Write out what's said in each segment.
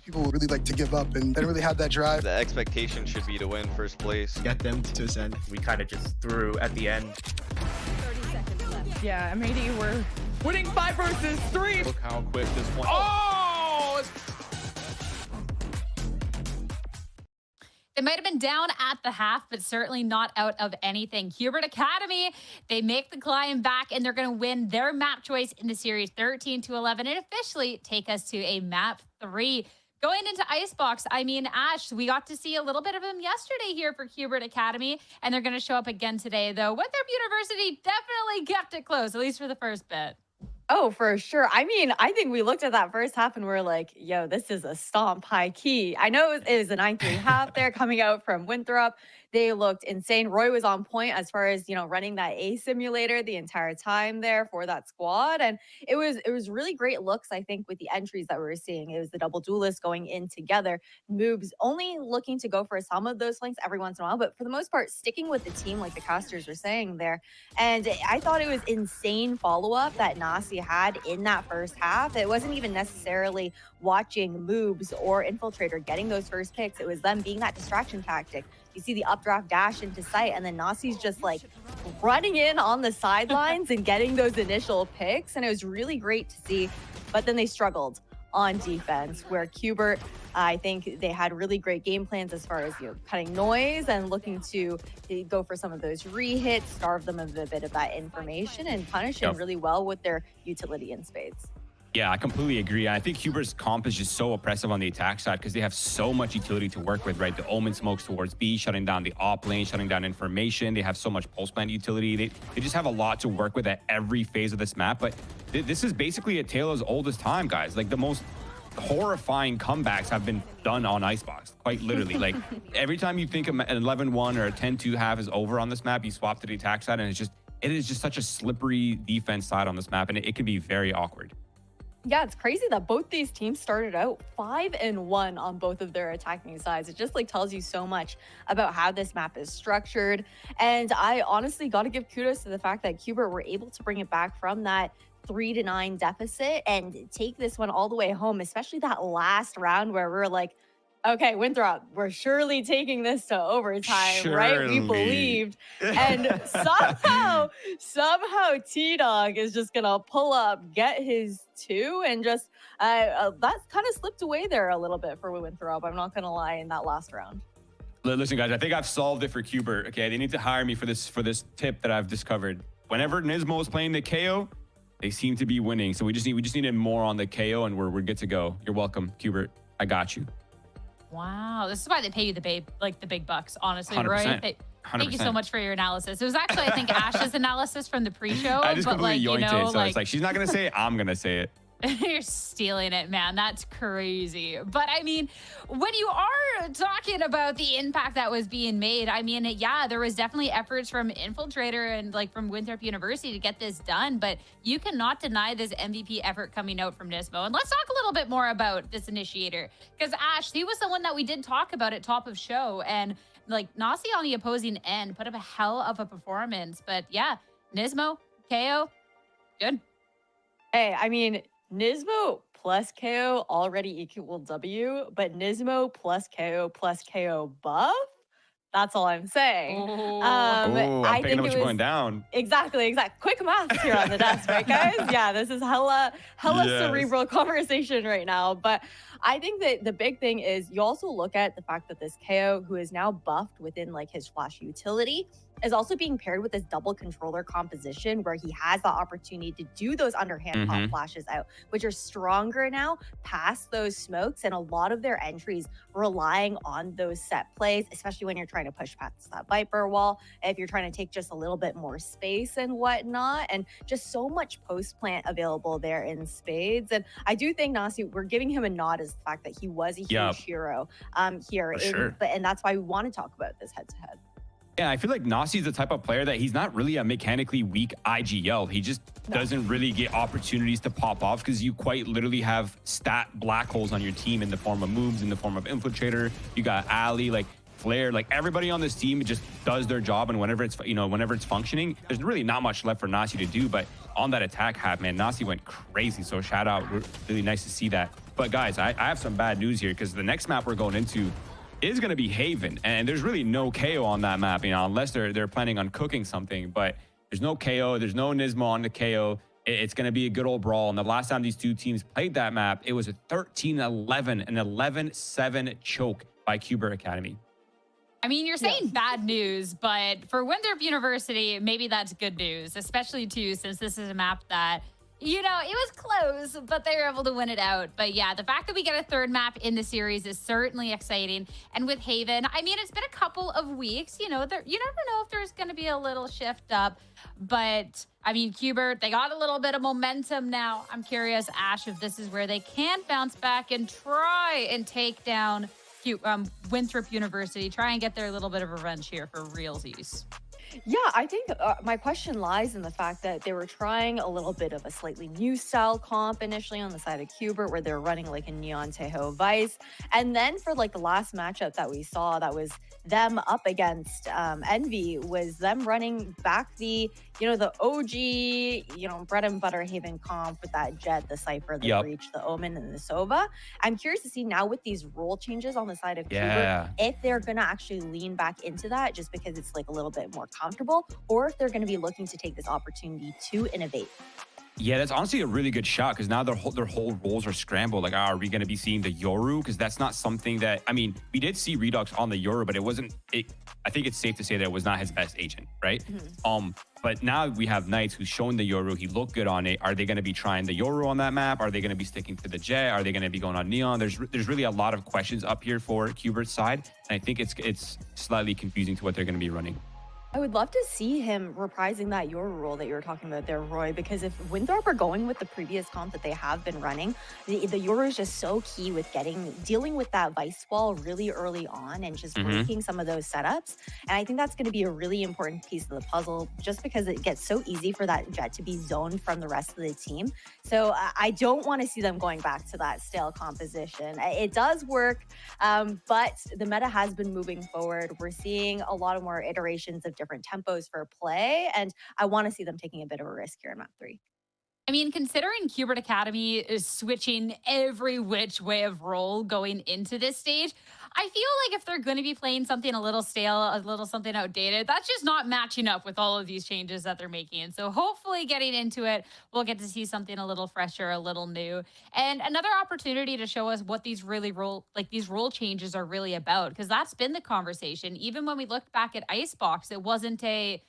people would really like to give up, and they don't really have that drive. The expectation should be to win first place. Get them to ascend. We kind of just threw at the end. 30 seconds left. Yeah, MAD were winning 5 versus 3. Look how quick this one. Oh! They might have been down at the half, but certainly not out of anything. Hubert Academy, they make the climb back, and they're going to win their map choice in the series 13-11 and officially take us to a map 3. Going into Icebox, I mean, Ash, we got to see a little bit of him yesterday here for Hubert Academy, and they're going to show up again today, though. Winthrop University definitely kept it close, at least for the first bit. Oh, for sure. I mean, I think we looked at that first half and we're like, yo, this is a stomp high key. I know it was a 9-3 half there coming out from Winthrop. They looked insane. Roy was on point as far as, running that A simulator the entire time there for that squad. And it was really great looks, I think, with the entries that we were seeing. It was the double duelists going in together. Moves only looking to go for some of those flanks every once in a while, but for the most part, sticking with the team like the casters were saying there. And I thought it was insane follow-up that Nasi had in that first half. It wasn't even necessarily watching moves or Infiltrator getting those first picks. It was them being that distraction tactic. You see the updraft dash into sight, and then Nasi's just like running in on the sidelines and getting those initial picks, and it was really great to see. But then they struggled on defense, where Hubert, I think they had really great game plans as far as cutting noise and looking to go for some of those re-hits, starve them of a bit of that information, and punish him really well with their utility in spades. Yeah, I completely agree. I think Hubert's comp is just so oppressive on the attack side because they have so much utility to work with, right? The Omen smokes towards B, shutting down the op lane, shutting down information. They have so much pulse plant utility. They just have a lot to work with at every phase of this map. But this is basically a tale as old as time, guys. Like, the most horrifying comebacks have been done on Icebox, quite literally. Like, every time you think an 11-1 or a 10-2 half is over on this map, you swap to the attack side, and it is just such a slippery defense side on this map, and it can be very awkward. Yeah, it's crazy that both these teams started out 5-1 on both of their attacking sides. It just tells you so much about how this map is structured. And I honestly got to give kudos to the fact that Hubert were able to bring it back from that 3-9 deficit and take this one all the way home, especially that last round where we're like, okay, Winthrop, we're surely taking this to overtime, right? We believed. And somehow T-Dog is just going to pull up, get his 2, and just, that's kind of slipped away there a little bit for Winthrop. I'm not going to lie, in that last round. Listen, guys, I think I've solved it for Hubert. Okay, they need to hire me for this tip that I've discovered. Whenever Nismo is playing the KO, they seem to be winning. So we just needed more on the KO, and we're good to go. You're welcome, Hubert. I got you. Wow, this is why they pay you the big bucks, honestly, 100%, Roy. Thank you so much for your analysis. It was actually, I think, Ash's analysis from the pre-show. I just completely yoinked it, so like, it's like, she's not going to say it, I'm going to say it. You're stealing it, man. That's crazy. But I mean, when you are talking about the impact that was being made, I mean, yeah, there was definitely efforts from Infiltrator and from Winthrop University to get this done, but you cannot deny this MVP effort coming out from Nismo. And let's talk a little bit more about this initiator, because Ash, he was the one that we did talk about at top of show, and Nasi on the opposing end put up a hell of a performance. But yeah, Nismo, KO, good. Hey, I mean, Nismo plus KO already equal W, but Nismo plus KO buff? That's all I'm saying. I'm picking up what you're going down. Exactly. Quick maths here on the desk, right, guys? Yeah, this is hella cerebral conversation right now. But I think that the big thing is you also look at the fact that this KO, who is now buffed within his flash utility, is also being paired with this double controller composition where he has the opportunity to do those underhand pop flashes out, which are stronger now past those smokes, and a lot of their entries relying on those set plays, especially when you're trying to push past that Viper wall, if you're trying to take just a little bit more space and whatnot, and just so much post plant available there in spades. And I do think Nasi, we're giving him a nod as the fact that he was a huge hero here, and that's why we want to talk about this head-to-head. Yeah, I feel like Nasi's the type of player that he's not really a mechanically weak IGL. He just doesn't really get opportunities to pop off because you quite literally have stat black holes on your team in the form of moves, in the form of Infiltrator. You got Ali, Flare, everybody on this team just does their job, and whenever it's functioning, there's really not much left for Nasi to do. But on that attack half, man, Nasi went crazy. So shout out, really nice to see that. But guys, I have some bad news here because the next map we're going into is going to be Haven, and there's really no KO on that map, you know, unless they're planning on cooking something. But there's no KO, there's no Nismo on the KO. It's going to be a good old brawl. And the last time these two teams played that map, it was a 13-11, an 11-7 choke by Cuber Academy. I mean, you're saying bad news, but for Winthrop University, maybe that's good news, especially too, since this is a map that, you know, it was close, but they were able to win it out. But yeah, the fact that we get a third map in the series is certainly exciting. And with Haven, I mean, it's been a couple of weeks, you know, you never know if there's going to be a little shift up. But I mean, Cubert, they got a little bit of momentum now. I'm curious, Ash, if this is where they can bounce back and try and take down Winthrop University, try and get their little bit of revenge here for realsies. Yeah, I think my question lies in the fact that they were trying a little bit of a slightly new style comp initially on the side of Cubert, where they're running like a Neon Tejo Vice. And then for like the last matchup that we saw, that was them up against Envy, was them running back the, you know, the OG, you know, bread and butter Haven comp with that Jet, the Cypher, the Breach, the Omen, and the Sova. I'm curious to see now with these role changes on the side of Cubert, if they're going to actually lean back into that just because it's like a little bit more comfortable, or if they're going to be looking to take this opportunity to innovate. Yeah, that's honestly a really good shot because now their whole roles are scrambled. Like, are we going to be seeing the Yoru? Because that's not something that, I mean, we did see Redux on the Yoru, but it wasn't, I think it's safe to say that it was not his best agent, right? But now we have Knights who's shown the Yoru. He looked good on it. Are they going to be trying the Yoru on that map? Are they going to be sticking to the Jet? Are they going to be going on Neon? There's really a lot of questions up here for Cubert's side. And I think it's slightly confusing to what they're going to be running. I would love to see him reprising that Yoru role that you were talking about there, Roy, because if Winthrop are going with the previous comp that they have been running, the Yoru is just so key with dealing with that Vice wall really early on and just breaking some of those setups. And I think that's going to be a really important piece of the puzzle just because it gets so easy for that Jet to be zoned from the rest of the team. So I don't want to see them going back to that stale composition. It does work, but the meta has been moving forward. We're seeing a lot of more iterations of different tempos for play, and I want to see them taking a bit of a risk here in map 3. I mean, considering Cubert Academy is switching every which way of role going into this stage, I feel like if they're going to be playing something a little stale, a little something outdated, that's just not matching up with all of these changes that they're making. And so hopefully getting into it, we'll get to see something a little fresher, a little new, and another opportunity to show us what these role changes are really about. Because that's been the conversation. Even when we looked back at Icebox, it wasn't a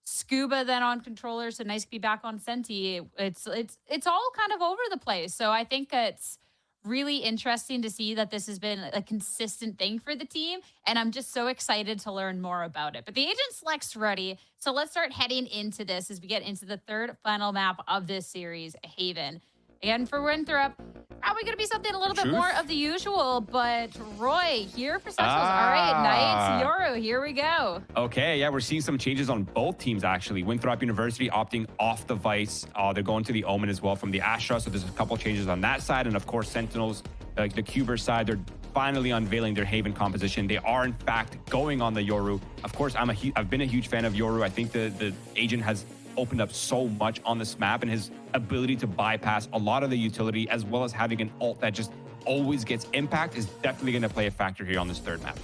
Scuba then on controller, so nice to be back on Senti. It's all kind of over the place. So I think it's really interesting to see that this has been a consistent thing for the team, and I'm just so excited to learn more about it. But the agent select's ready, so let's start heading into this as we get into the third final map of this series, Haven. Again, for Winthrop, probably going to be something a little bit more of the usual, but Roy, here for Sentinels. All right, Knights, Yoru, here we go. Okay, yeah, we're seeing some changes on both teams, actually. Winthrop University opting off the Vice. They're going to the Omen as well from the Astra, so there's a couple changes on that side. And of course, Sentinels, the Cuber side, they're finally unveiling their Haven composition. They are, in fact, going on the Yoru. Of course, I've been a huge fan of Yoru. I think the agent has opened up so much on this map, and his ability to bypass a lot of the utility as well as having an ult that just always gets impact is definitely going to play a factor here on this third map.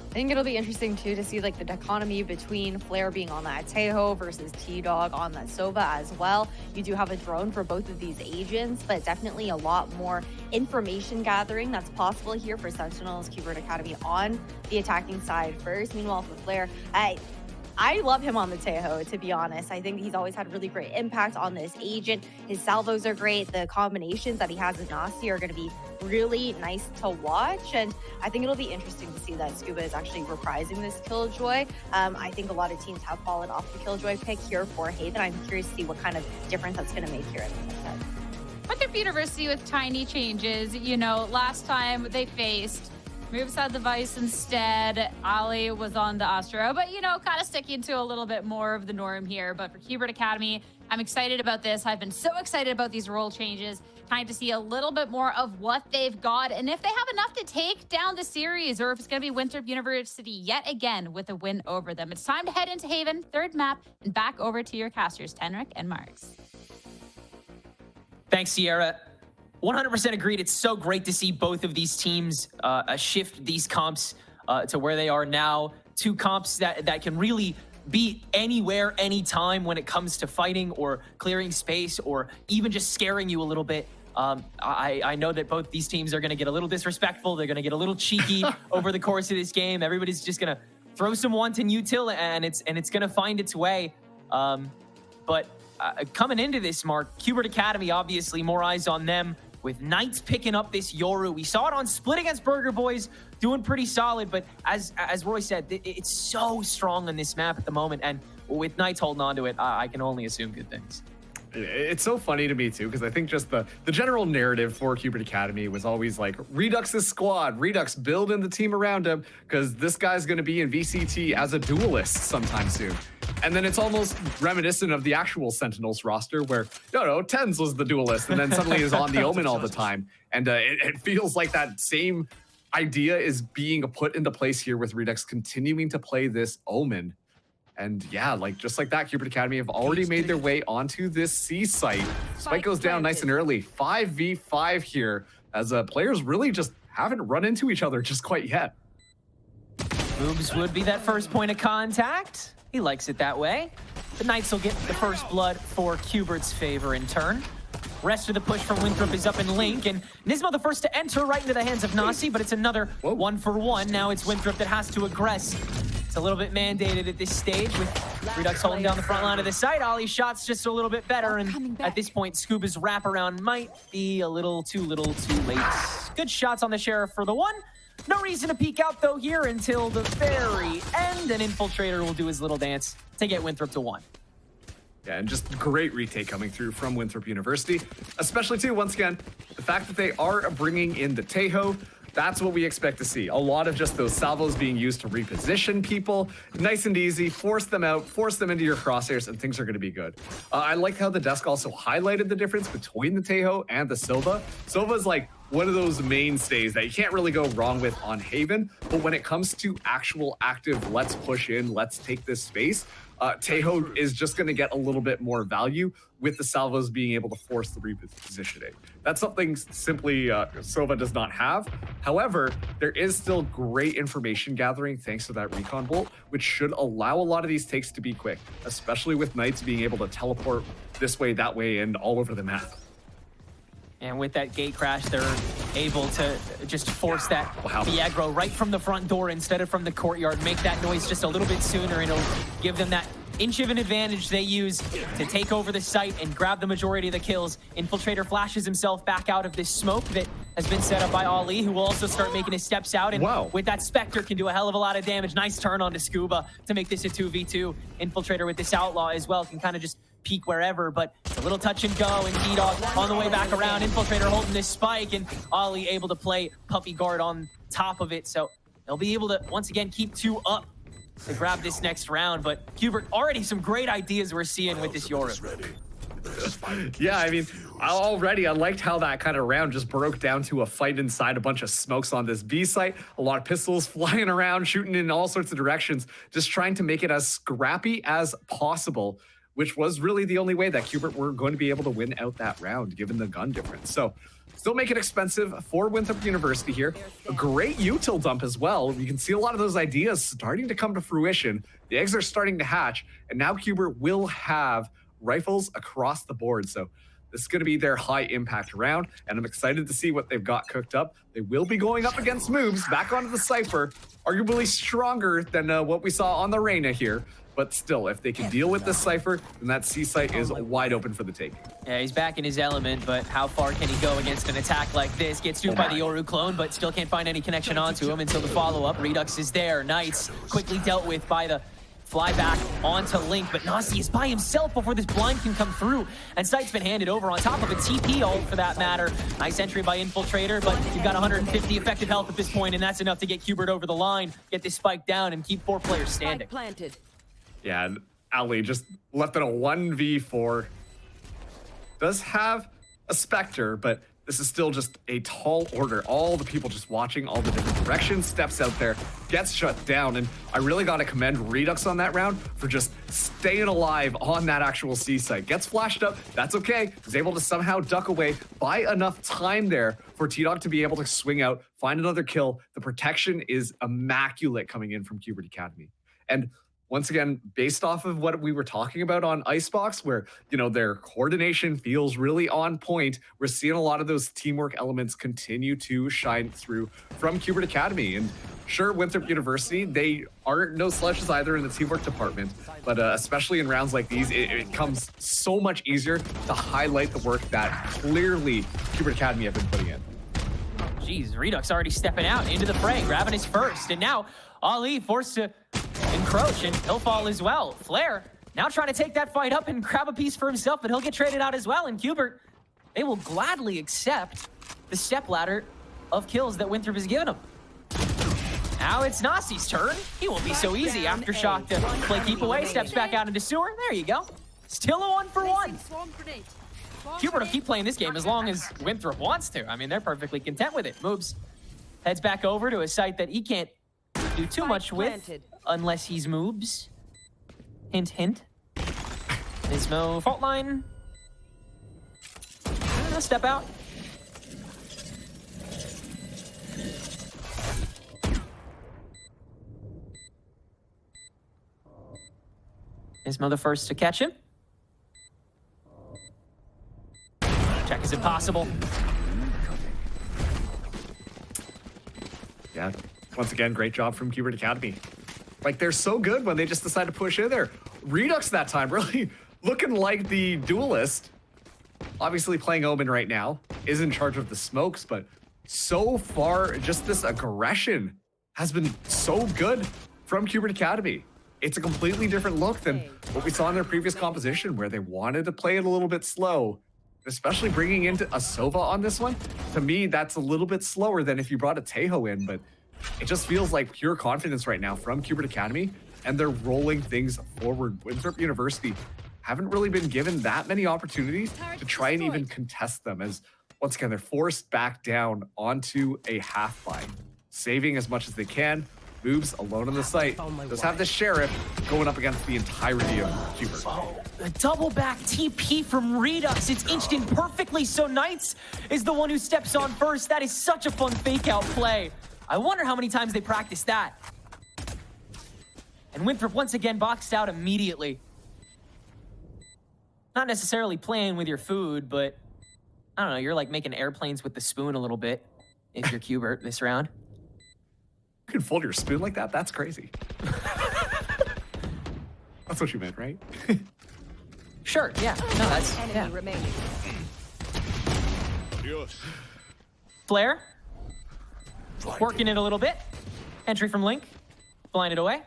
I think it'll be interesting too to see like the dichotomy between Flare being on that Tejo versus T-Dog on that Sova as well. You do have a drone for both of these agents, but definitely a lot more information gathering that's possible here for Sentinels Cubert Academy on the attacking side first. Meanwhile, for Flare, I love him on the Tejo, to be honest. I think he's always had really great impact on this agent. His salvos are great. The combinations that he has with Nasi are going to be really nice to watch. And I think it'll be interesting to see that Scuba is actually reprising this Killjoy. I think a lot of teams have fallen off the Killjoy pick here for Haven. I'm curious to see what kind of difference that's going to make here at the set. Winthrop University with tiny changes. You know, last time they faced, moves had the Vice instead. Ali was on the Astro, but, you know, kind of sticking to a little bit more of the norm here. But for Cubert Academy, I'm excited about this. I've been so excited about these role changes, trying to see a little bit more of what they've got and if they have enough to take down the series, or if it's going to be Winthrop University yet again with a win over them. It's time to head into Haven, third map, and back over to your casters, Tenric and Marks. Thanks, Sierra. 100% agreed. It's so great to see both of these teams shift these comps to where they are now. Two comps that can really be anywhere, anytime when it comes to fighting or clearing space or even just scaring you a little bit. I know that both these teams are going to get a little disrespectful. They're going to get a little cheeky over the course of this game. Everybody's just going to throw some wanton util, and it's going to find its way. But coming into this, Mark, Qbert Academy, obviously more eyes on them, with Knights picking up this Yoru. We saw it on Split against Burger Boys, doing pretty solid, but as Roy said, it's so strong on this map at the moment, and with Knights holding on to it, I can only assume good things. It's so funny to me too, because I think just the general narrative for Qbert Academy was always like, Redux's squad, Redux building the team around him, because this guy's going to be in VCT as a duelist sometime soon. And then it's almost reminiscent of the actual Sentinels roster where, Tens was the duelist and then suddenly is on the Omen all the time. And it feels like that same idea is being put into place here with Redux continuing to play this Omen. And yeah, just like that, Qbert Academy have already made their way onto this C site. Spike goes down nice and early. 5v5 here, as players really just haven't run into each other just quite yet. Moobs would be that first point of contact. He likes it that way. The Knights will get the first blood for Qbert's favor in turn. Rest of the push from Winthrop is up in Link, and Nismo the first to enter right into the hands of Nasi, but it's another 1-for-1. Now it's Winthrop that has to aggress. It's a little bit mandated at this stage with Redux holding down the front line of the site. Ollie's shot's just a little bit better, and at this point, Scuba's wraparound might be a little too late. Good shots on the Sheriff for the one. No reason to peek out, though, here until the very end. An Infiltrator will do his little dance to get Winthrop to 1. Yeah, and just great retake coming through from Winthrop University, especially, too, once again, the fact that they are bringing in the Tejo. That's what we expect to see. A lot of just those salvos being used to reposition people. Nice and easy. Force them out. Force them into your crosshairs, and things are going to be good. I like how the desk also highlighted the difference between the Tejo and the Silva. Silva's like one of those mainstays that you can't really go wrong with on Haven. But when it comes to actual active, let's push in, let's take this space, Tejo is just going to get a little bit more value with the salvos being able to force the repositioning. That's something simply Silva does not have. However, there is still great information gathering thanks to that recon bolt, which should allow a lot of these takes to be quick, especially with Knights being able to teleport this way, that way, and all over the map. And with that gate crash, they're able to just force that Viaggro right from the front door instead of from the courtyard, make that noise just a little bit sooner, and it'll give them that inch of an advantage they use to take over the site and grab the majority of the kills. Infiltrator flashes himself back out of this smoke that has been set up by Ollie, who will also start making his steps out, and with that Spectre can do a hell of a lot of damage. Nice turn onto Scuba to make this a 2v2. Infiltrator with this Outlaw as well can kind of just peek wherever, but it's a little touch and go, and T-Dog on the way back around. Infiltrator holding this spike, and Ollie able to play Puppy Guard on top of it, so they'll be able to once again keep 2 up to grab this next round. But Qbert, already some great ideas we're seeing with this Yoru. Yeah, I mean, already I liked how that kind of round just broke down to a fight inside a bunch of smokes on this B site. A lot of pistols flying around, shooting in all sorts of directions, just trying to make it as scrappy as possible, which was really the only way that Qbert were going to be able to win out that round, given the gun difference. So still make it expensive for Winthrop University here. A great util dump as well. You can see a lot of those ideas starting to come to fruition. The eggs are starting to hatch, and now Qbert will have rifles across the board. So this is going to be their high impact round, and I'm excited to see what they've got cooked up. They will be going up against Moobs, back onto the Cypher, arguably stronger than what we saw on the Reyna here. But still, if they can deal with this Cypher, then that C site is wide open for the taking. Yeah, he's back in his element, but how far can he go against an attack like this? Gets duped by the Yoru clone, but still can't find any connection onto him until the follow-up. Redux is there. Knights quickly dealt with by the flyback onto Link, but Nasi is by himself before this blind can come through, and Sight's been handed over on top of a TP ult for that matter. Nice entry by Infiltrator, but you've got 150 effective health at this point, and that's enough to get Qbert over the line, get this spike down, and keep 4 players standing. Planted. Yeah, and Ali just left it a 1v4. Does have a Spectre, but this is still just a tall order. All the people just watching all the different directions, steps out there, gets shut down. And I really got to commend Redux on that round for just staying alive on that actual C site. Gets flashed up, that's okay. Was able to somehow duck away, buy enough time there for T-Dog to be able to swing out, find another kill. The protection is immaculate coming in from Qbert Academy. And once again, based off of what we were talking about on Icebox, where, you know, their coordination feels really on point, we're seeing a lot of those teamwork elements continue to shine through from Qbert Academy. And sure, Winthrop University, they aren't no slouches either in the teamwork department, but especially in rounds like these, it comes so much easier to highlight the work that clearly Qbert Academy have been putting in. Jeez, Redux already stepping out into the fray, grabbing his first, and now Ali forced to encroach, and he'll fall as well. Flair now trying to take that fight up and grab a piece for himself, but he'll get traded out as well. And Qbert, they will gladly accept the step ladder of kills that Winthrop has given him. Now it's Nasi's turn. He won't be so easy. Aftershock to play keep away, steps back out into sewer. There you go. Still a 1-for-1. Qbert will keep playing this game as long as Winthrop wants to. I mean, they're perfectly content with it. Moves, heads back over to a site that he can't do too much with unless he's moves. Hint, hint. Nismo fault line. Step out. Nismo the first to catch him. Check is impossible. Yeah, once again, great job from Qbert Academy. Like, they're so good when they just decide to push in there. Redux that time, really looking like the duelist. Obviously playing Omen right now, is in charge of the smokes, but so far, just this aggression has been so good from Qbert Academy. It's a completely different look than what we saw in their previous composition, where they wanted to play it a little bit slow, especially bringing in a Sova on this one. To me, that's a little bit slower than if you brought a Tejo in, but it just feels like pure confidence right now from Qbert Academy, and they're rolling things forward. Winthrop University haven't really been given that many opportunities to try and even contest them, as once again, they're forced back down onto a half buy, saving as much as they can. Moves alone on the site. Does have the Sheriff going up against the entirety of Qbert. A double back TP from Redux. It's inched in perfectly, so Knights is the one who steps on first. That is such a fun fake out play. I wonder how many times they practice that. And Winthrop once again boxed out immediately. Not necessarily playing with your food, but I don't know, you're like making airplanes with the spoon a little bit if you're Qbert this round. You can fold your spoon like that? That's crazy. That's what you meant, right? Sure, yeah. No, that's, yeah. Flair. Working it a little bit. Entry from Link. Blinded away.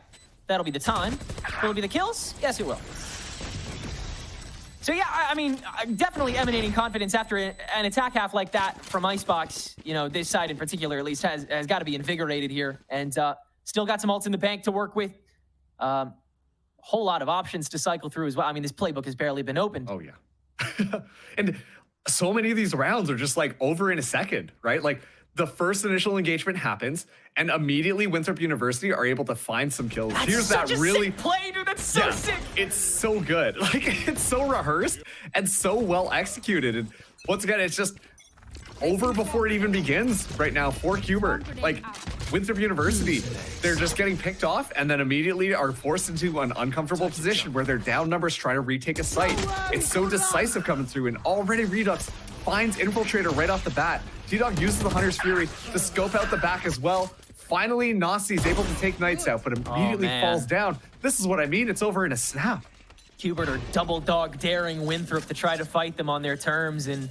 That'll be the time. Will it be the kills? Yes, it will. So yeah, I mean, definitely emanating confidence after an attack half like that from Icebox. You know, this side in particular at least has got to be invigorated here, and still got some ults in the bank to work with. Whole lot of options to cycle through as well. I mean, this playbook has barely been opened. Oh yeah. And so many of these rounds are just like over in a second, right? Like the first initial engagement happens, and immediately Winthrop University are able to find some kills. That's Here's such that a really sick play, dude. That's so sick. It's so good. Like, it's so rehearsed and so well executed. And once again, it's just over before it even begins right now for Qbert. Like, Winthrop University, they're just getting picked off and then immediately are forced into an uncomfortable position where they're down numbers trying to retake a site. It's so decisive coming through, and already Redux finds Infiltrator right off the bat. T-Dog uses the Hunter's Fury to scope out the back as well. Finally, Nasi is able to take Knights out, but immediately falls down. This is what I mean. It's over in a snap. Qbert are double dog daring Winthrop to try to fight them on their terms, and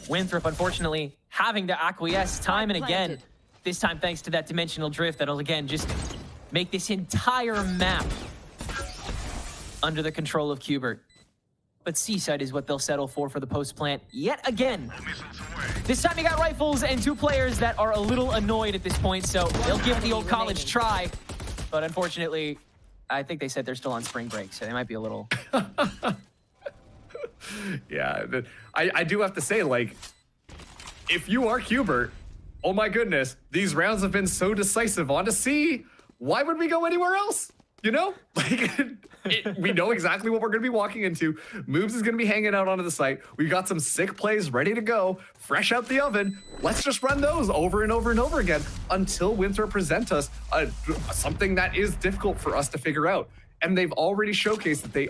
Winthrop, unfortunately, having to acquiesce time and again. This time, thanks to that dimensional drift that'll, again, just make this entire map under the control of Qbert. But Seaside is what they'll settle for the post plant yet again. This time you got rifles and two players that are a little annoyed at this point, so they'll give the old college try. But unfortunately, I think they said they're still on spring break, so they might be a little... Yeah, I do have to say, like, if you are Qbert, oh my goodness, these rounds have been so decisive on to C. Why would we go anywhere else? You know, like we know exactly what we're going to be walking into. Moves is going to be hanging out onto the site. We've got some sick plays ready to go, fresh out the oven. Let's just run those over and over and over again until Winthrop present us something that is difficult for us to figure out. And they've already showcased that they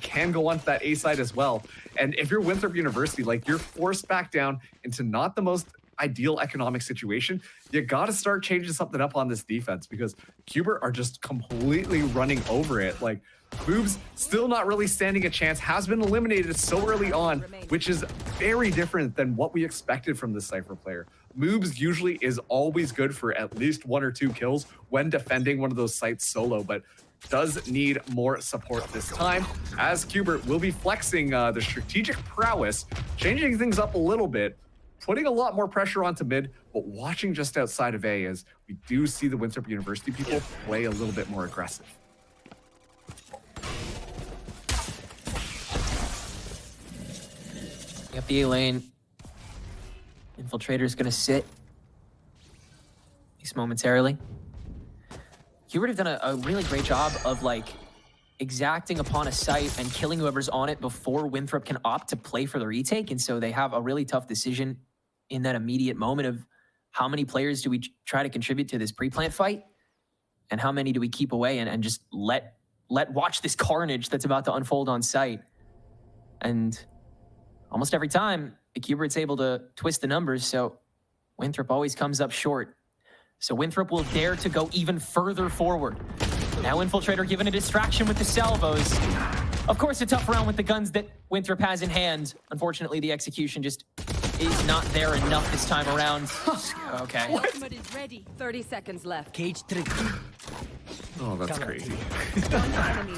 can go onto that A side as well. And if you're Winthrop University, like you're forced back down into not the most ideal economic situation, you got to start changing something up on this defense because Qbert are just completely running over it. Like Boobs still not really standing a chance, has been eliminated so early on, which is very different than what we expected from this Cypher player. Moobs usually is always good for at least 1 or 2 kills when defending one of those sites solo, but does need more support this time, as Qbert will be flexing the strategic prowess, changing things up a little bit, putting a lot more pressure onto mid, but watching just outside of A as we do see the Winthrop University people play a little bit more aggressive. Yep, the A lane. Infiltrator is going to sit, at least momentarily. Qbert have done a really great job of like exacting upon a site and killing whoever's on it before Winthrop can opt to play for the retake. And so they have a really tough decision in that immediate moment of how many players do we try to contribute to this pre-plant fight and how many do we keep away and just let watch this carnage that's about to unfold on site. And almost every time, Qbert's able to twist the numbers, so Winthrop always comes up short. So Winthrop will dare to go even further forward. Now Infiltrator given a distraction with the salvos. Of course, a tough round with the guns that Winthrop has in hand. Unfortunately, the execution just is not there enough this time around. Okay. Ultimate is ready. 30 seconds left. Cage 3. Oh, that's crazy.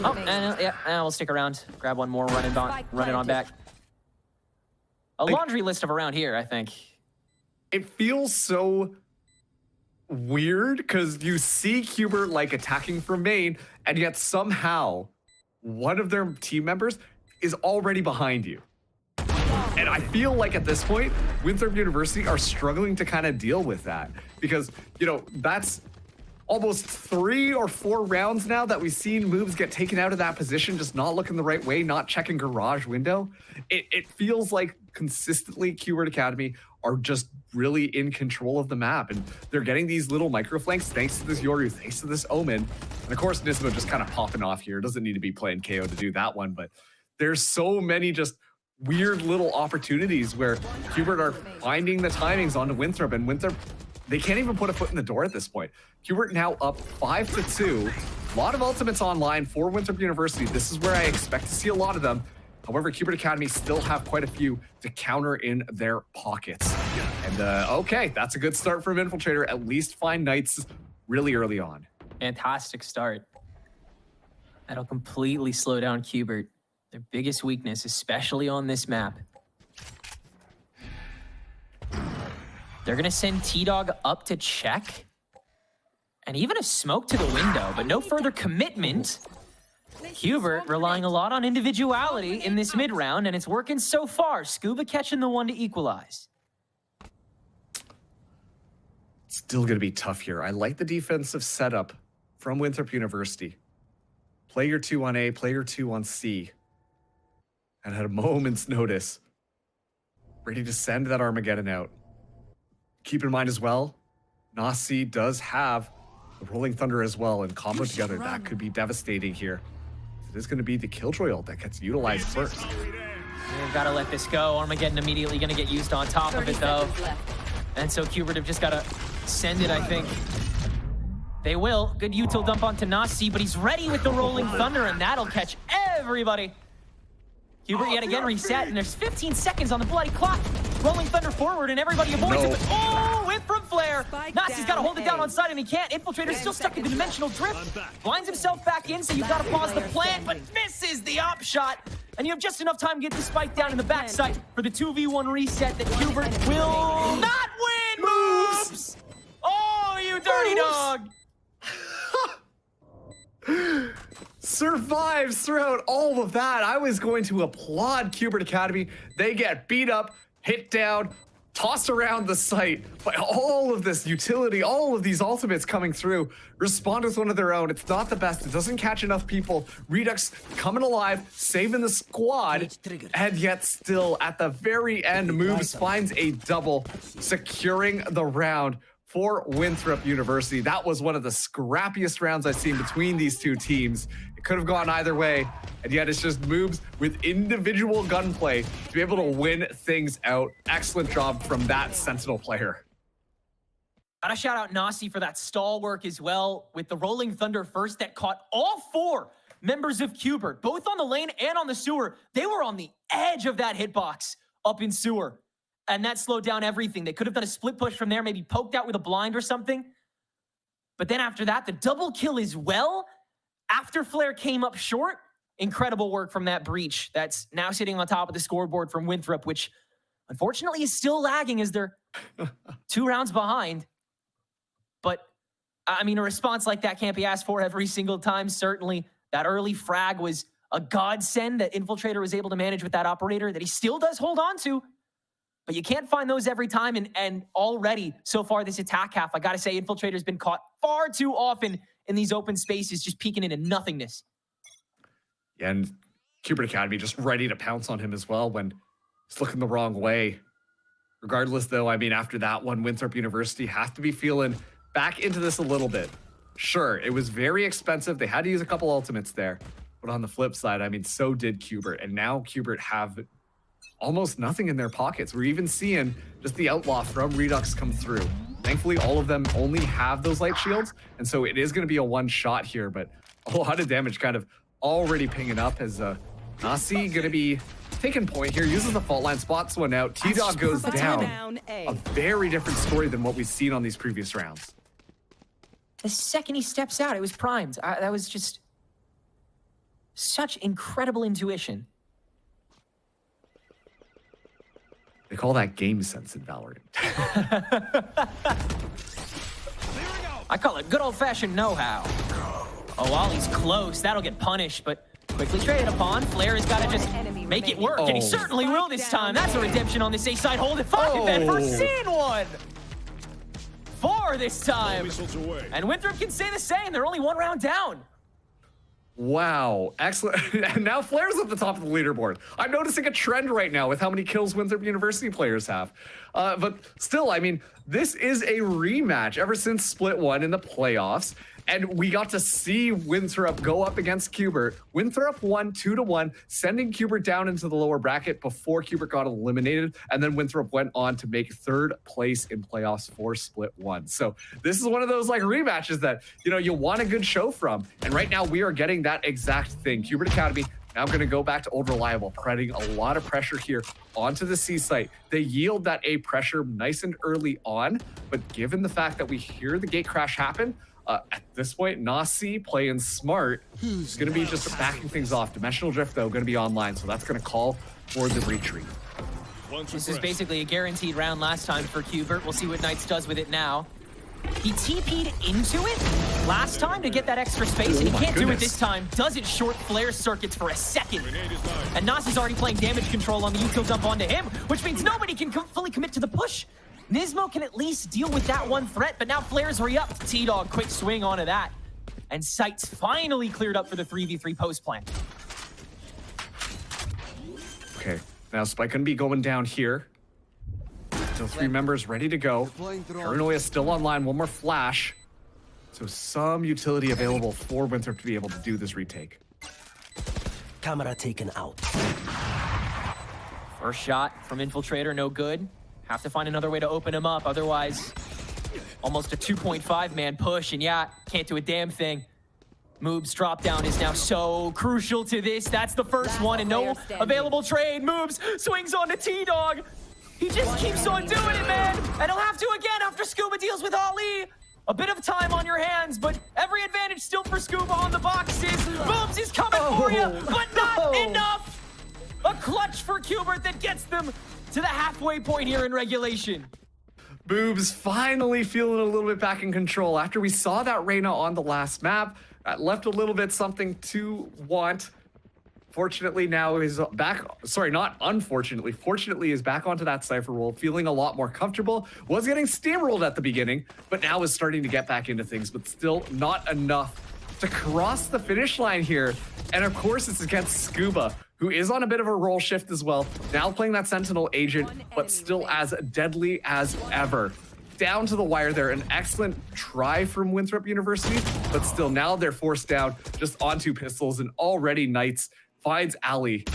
Oh, and yeah, we'll stick around. Grab one more, run it on back. A laundry list of around here, I think. It feels so weird because you see Qbert like attacking from main, and yet somehow one of their team members is already behind you. And I feel like at this point, Winthrop University are struggling to kind of deal with that because, you know, that's almost 3 or 4 rounds now that we've seen moves get taken out of that position, just not looking the right way, not checking garage window. It feels like consistently Qbert Academy are just really in control of the map, and they're getting these little micro flanks thanks to this Yoru, thanks to this Omen. And of course, Nismo just kind of popping off here. Doesn't need to be playing KO to do that one, but there's so many just weird little opportunities where Qbert are finding the timings onto Winthrop, and Winthrop, they can't even put a foot in the door at this point. Qbert now up 5-2. A lot of ultimates online for Winthrop University. This is where I expect to see a lot of them. However, Qbert Academy still have quite a few to counter in their pockets. And okay, that's a good start from Infiltrator. At least find Knights really early on. Fantastic start. That'll completely slow down Qbert. Their biggest weakness, especially on this map. They're going to send T-Dog up to check. And even a smoke to the window, but no further commitment. Qbert relying a lot on individuality in this mid-round, and it's working so far. Scuba catching the one to equalize. Still going to be tough here. I like the defensive setup from Winthrop University. Player 2 on A, player 2 on C. And at a moment's notice, ready to send that Armageddon out. Keep in mind as well, Nasi does have the Rolling Thunder as well, and combo together, that could be devastating here. It is going to be the Killjoy ult that gets utilized first. We've got to let this go. Armageddon immediately going to get used on top of it, though. And so Qbert have just got to send it, I think. They will. Good util dump onto Nasi, but he's ready with the Rolling Thunder, and that'll catch everybody. Qbert yet again reset, and there's 15 seconds on the bloody clock. Rolling Thunder forward, and everybody avoids it. But oh, whip from Flare. Nasi's got to hold it down on side, and he can't. Infiltrator's still stuck in the dimensional drift. Blinds himself back in, so you've got to pause the plant, but misses the op shot. And you have just enough time to get the spike down in the backside for the 2v1 reset that Qbert will not win. Moves! Oh, you dirty dog! Survives throughout all of that. I was going to applaud Qbert Academy. They get beat up, hit down, tossed around the site by all of this utility, all of these ultimates coming through. Respond with one of their own. It's not the best. It doesn't catch enough people. Redux coming alive, saving the squad, and yet still at the very end, Moves finds a double, securing the round for Winthrop University. That was one of the scrappiest rounds I've seen between these two teams. It could have gone either way, and yet it's just Moves with individual gunplay to be able to win things out. Excellent job from that Sentinel player. Gotta shout out Nasi for that stall work as well with the Rolling Thunder first that caught all 4 members of Qbert, both on the lane and on the sewer. They were on the edge of that hitbox up in sewer, and that slowed down everything. They could have done a split push from there, maybe poked out with a blind or something. But then after that, the double kill as well, after Flare came up short. Incredible work from that breach that's now sitting on top of the scoreboard from Winthrop, which unfortunately is still lagging as they're 2 rounds behind. But, I mean, a response like that can't be asked for every single time. Certainly, that early frag was a godsend that Infiltrator was able to manage with that operator that he still does hold on to. But you can't find those every time. And already, so far this attack half, I got to say, Infiltrator's been caught far too often in these open spaces, just peeking into nothingness. Yeah, and Qbert Academy just ready to pounce on him as well when it's looking the wrong way. Regardless, though, I mean, after that one, Winthrop University has to be feeling back into this a little bit. Sure, it was very expensive. They had to use a couple ultimates there. But on the flip side, I mean, so did Qbert. And now Qbert have almost nothing in their pockets. We're even seeing just the outlaw from Redux come through. Thankfully, all of them only have those light shields. And so it is going to be a one shot here, but a lot of damage kind of already pinging up as Nasi going to be taking point here, uses the fault line, spots one out. T-Dog goes down. A very different story than what we've seen on these previous rounds. The second he steps out, it was primed. That was just such incredible intuition. They call that game sense in Valorant. I call it good old-fashioned know-how. Oh, Ollie's close. That'll get punished, but quickly traded upon. Flare has got to just make it work, and he certainly will this time. That's a redemption on this A-side. Hold it 5 and for scene 1. 4 this time. And Winthrop can say the same. They're only 1 round down. Wow, excellent. And now Flare's at the top of the leaderboard. I'm noticing a trend right now with how many kills Winthrop University players have. But still, I mean, this is a rematch ever since Split 1 in the playoffs. And we got to see Winthrop go up against Qbert. Winthrop won 2-1, sending Qbert down into the lower bracket before Qbert got eliminated. And then Winthrop went on to make 3rd place in playoffs for Split 1. So this is one of those like rematches that, you know, you want a good show from. And right now we are getting that exact thing. Qbert Academy now going to go back to Old Reliable, spreading a lot of pressure here onto the C site. They yield that A pressure nice and early on, but given the fact that we hear the gate crash happen, at this point, Nasi playing smart is going to be just backing things off. Dimensional Drift, though, going to be online, so that's going to call for the retreat. This is basically a guaranteed round last time for Qbert. We'll see what Knights does with it now. He TP'd into it last time to get that extra space, and he can't do it this time. Doesn't short Flare circuits for a second. And Nasi's already playing damage control on the util dump onto him, which means nobody can fully commit to the push. Nismo can at least deal with that one threat, but now Flare's re-up. T-Dog, quick swing onto that. And Sight's finally cleared up for the 3v3 post plan. Okay, now Spike gonna be going down here. Still 3 members ready to go. Paranoia still online, 1 more flash. So some utility available for Winthrop to be able to do this retake. Camera taken out. First shot from Infiltrator, no good. Have to find another way to open him up, otherwise almost a 2.5 man push, and yeah, can't do a damn thing. Moob's drop down is now so crucial to this. That's the first one, and no available trade. Moobs swings on to T-Dog. He just keeps on doing it, man, and he'll have to again after Scuba deals with Ali. A bit of time on your hands, but every advantage still for Scuba on the boxes. Moobs is coming for you, but not enough. A clutch for Qbert that gets them to the halfway point here in regulation. Boobs finally feeling a little bit back in control after we saw that Reyna on the last map. That left a little bit something to want. fortunately now is back. Sorry, not unfortunately. Fortunately is back onto that Cypher role, feeling a lot more comfortable. Was getting steamrolled at the beginning, but now is starting to get back into things, but still not enough to cross the finish line here. And of course, it's against Scuba, who is on a bit of a role shift as well. Now playing that Sentinel agent, but still as deadly as ever. Down to the wire there. An excellent try from Winthrop University, but still now they're forced down just onto pistols, and already Knights finds Ali.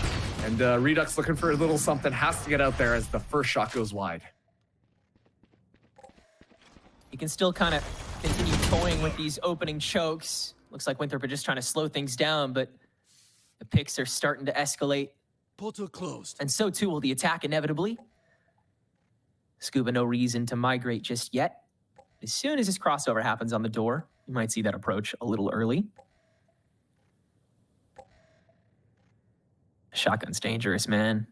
And Redux looking for a little something, has to get out there as the first shot goes wide. You can still kind of continue toying with these opening chokes. Looks like Winthrop are just trying to slow things down, but the picks are starting to escalate. Portal closed. And so too will the attack inevitably. Scuba no reason to migrate just yet. As soon as this crossover happens on the door, you might see that approach a little early. Shotgun's dangerous, man.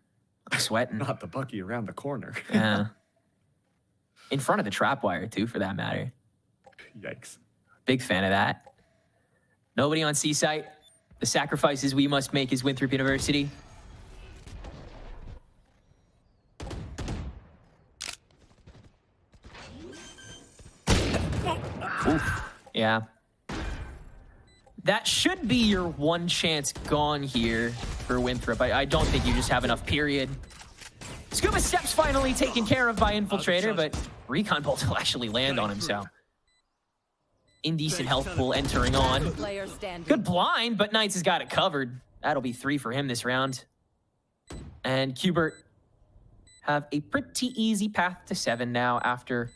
I'm sweating. Not the Bucky around the corner. Yeah. In front of the trap wire too, for that matter. Yikes. Big fan of that. Nobody on C-site. The sacrifices we must make as Winthrop University. Oof. Yeah. That should be your one chance gone here for Winthrop. I don't think you just have enough, period. Scuba Step's finally taken care of by Infiltrator, but Recon Bolt will actually land on him, so. Indecent health pool entering on. Good blind, but Knights has got it covered. That'll be 3 for him this round. And Qbert have a pretty easy path to 7 now after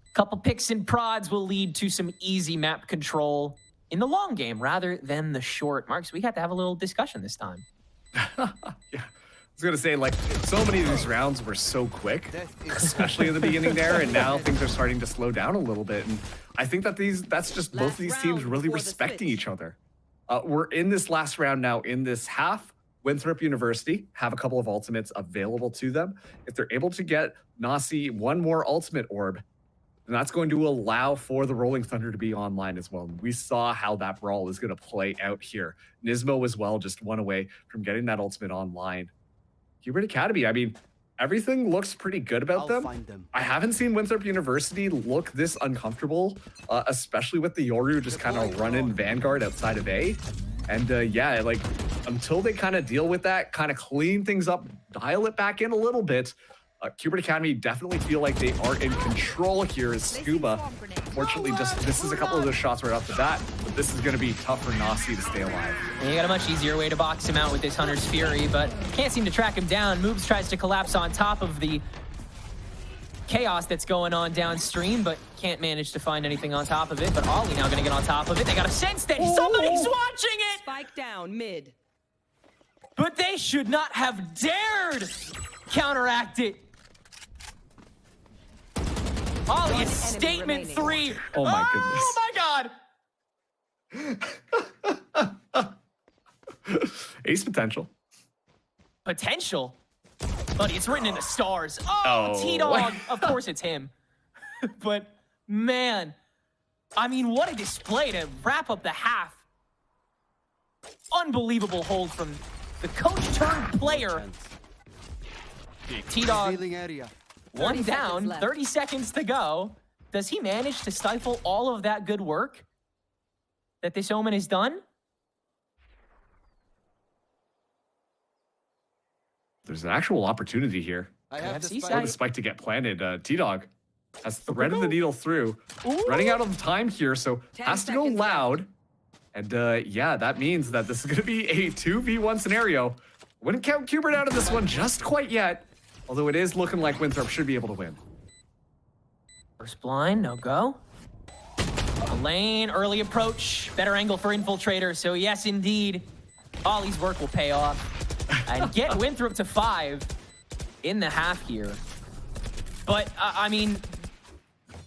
a couple picks and prods will lead to some easy map control in the long game rather than the short. Marks, we got to have a little discussion this time. Yeah. I was gonna say, like, so many of these rounds were so quick, especially in the beginning there, and now things are starting to slow down a little bit. And I think that that's just both of these teams really respecting each other. We're in this last round now in this half. Winthrop University have a couple of ultimates available to them. If they're able to get Nasi one more ultimate orb, then that's going to allow for the Rolling Thunder to be online as well. We saw how that brawl is going to play out here. Nismo as well, just one away from getting that ultimate online. Qbert Academy, I mean, everything looks pretty good about them. I haven't seen Winthrop University look this uncomfortable, especially with the Yoru just kind of running Vanguard outside of A. And yeah, like, until they kind of deal with that, kind of clean things up, dial it back in a little bit, Qbert Academy definitely feel like they are in control here as Scuba. Fortunately, just misses a couple of those shots right off the bat, but this is going to be tough for Nasi to stay alive. And you got a much easier way to box him out with this Hunter's Fury, but can't seem to track him down. Moobs tries to collapse on top of the chaos that's going on downstream, but can't manage to find anything on top of it. But Ollie now going to get on top of it. They got a sense that somebody's watching it! Spike down mid. But they should not have dared counteract it. Ollie, statement 3. Oh my goodness. Oh my god. Ace potential. Potential? Buddy, it's written in the stars. Oh, T-Dog. Of course it's him. But, man. I mean, what a display to wrap up the half. Unbelievable hold from the coach-turned-player. T-Dog. One down, 30 seconds to go. Does he manage to stifle all of that good work that this Omen has done? There's an actual opportunity here. For the spike to get planted. T-Dog has threaded the needle through. Running out of time here, so has to go loud. And yeah, that means that this is going to be a 2v1 scenario. Wouldn't count Qbert out of this one just quite yet. Although it is looking like Winthrop should be able to win. First blind, no go. A lane, early approach, better angle for Infiltrator. So yes, indeed, Ollie's work will pay off. And get Winthrop to 5 in the half here. But, I mean,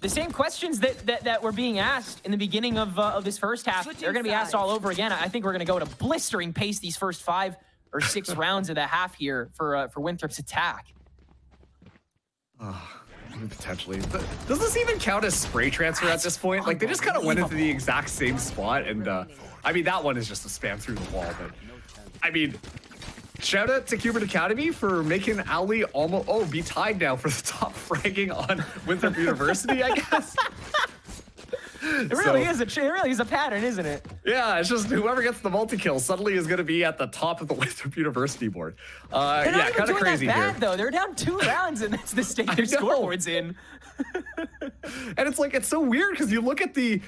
the same questions that were being asked in the beginning of this first half, they're going to be asked all over again. I think we're going to go at a blistering pace these first 5 or 6 rounds of the half here for Winthrop's attack. Potentially. Does this even count as spray transfer at this point? Like, they just kind of went into the exact same spot, and I mean, that one is just a spam through the wall, but I mean, shout out to Cubert Academy for making Ali almost be tied now for the top fragging on Winthrop University, I guess. It really is a pattern, isn't it? Yeah, it's just whoever gets the multi-kill suddenly is going to be at the top of the Winthrop University board. They're not even kind of doing crazy that bad, here. though. They're down 2 rounds, and that's the state their scoreboard's in. And it's like, it's so weird because you look at the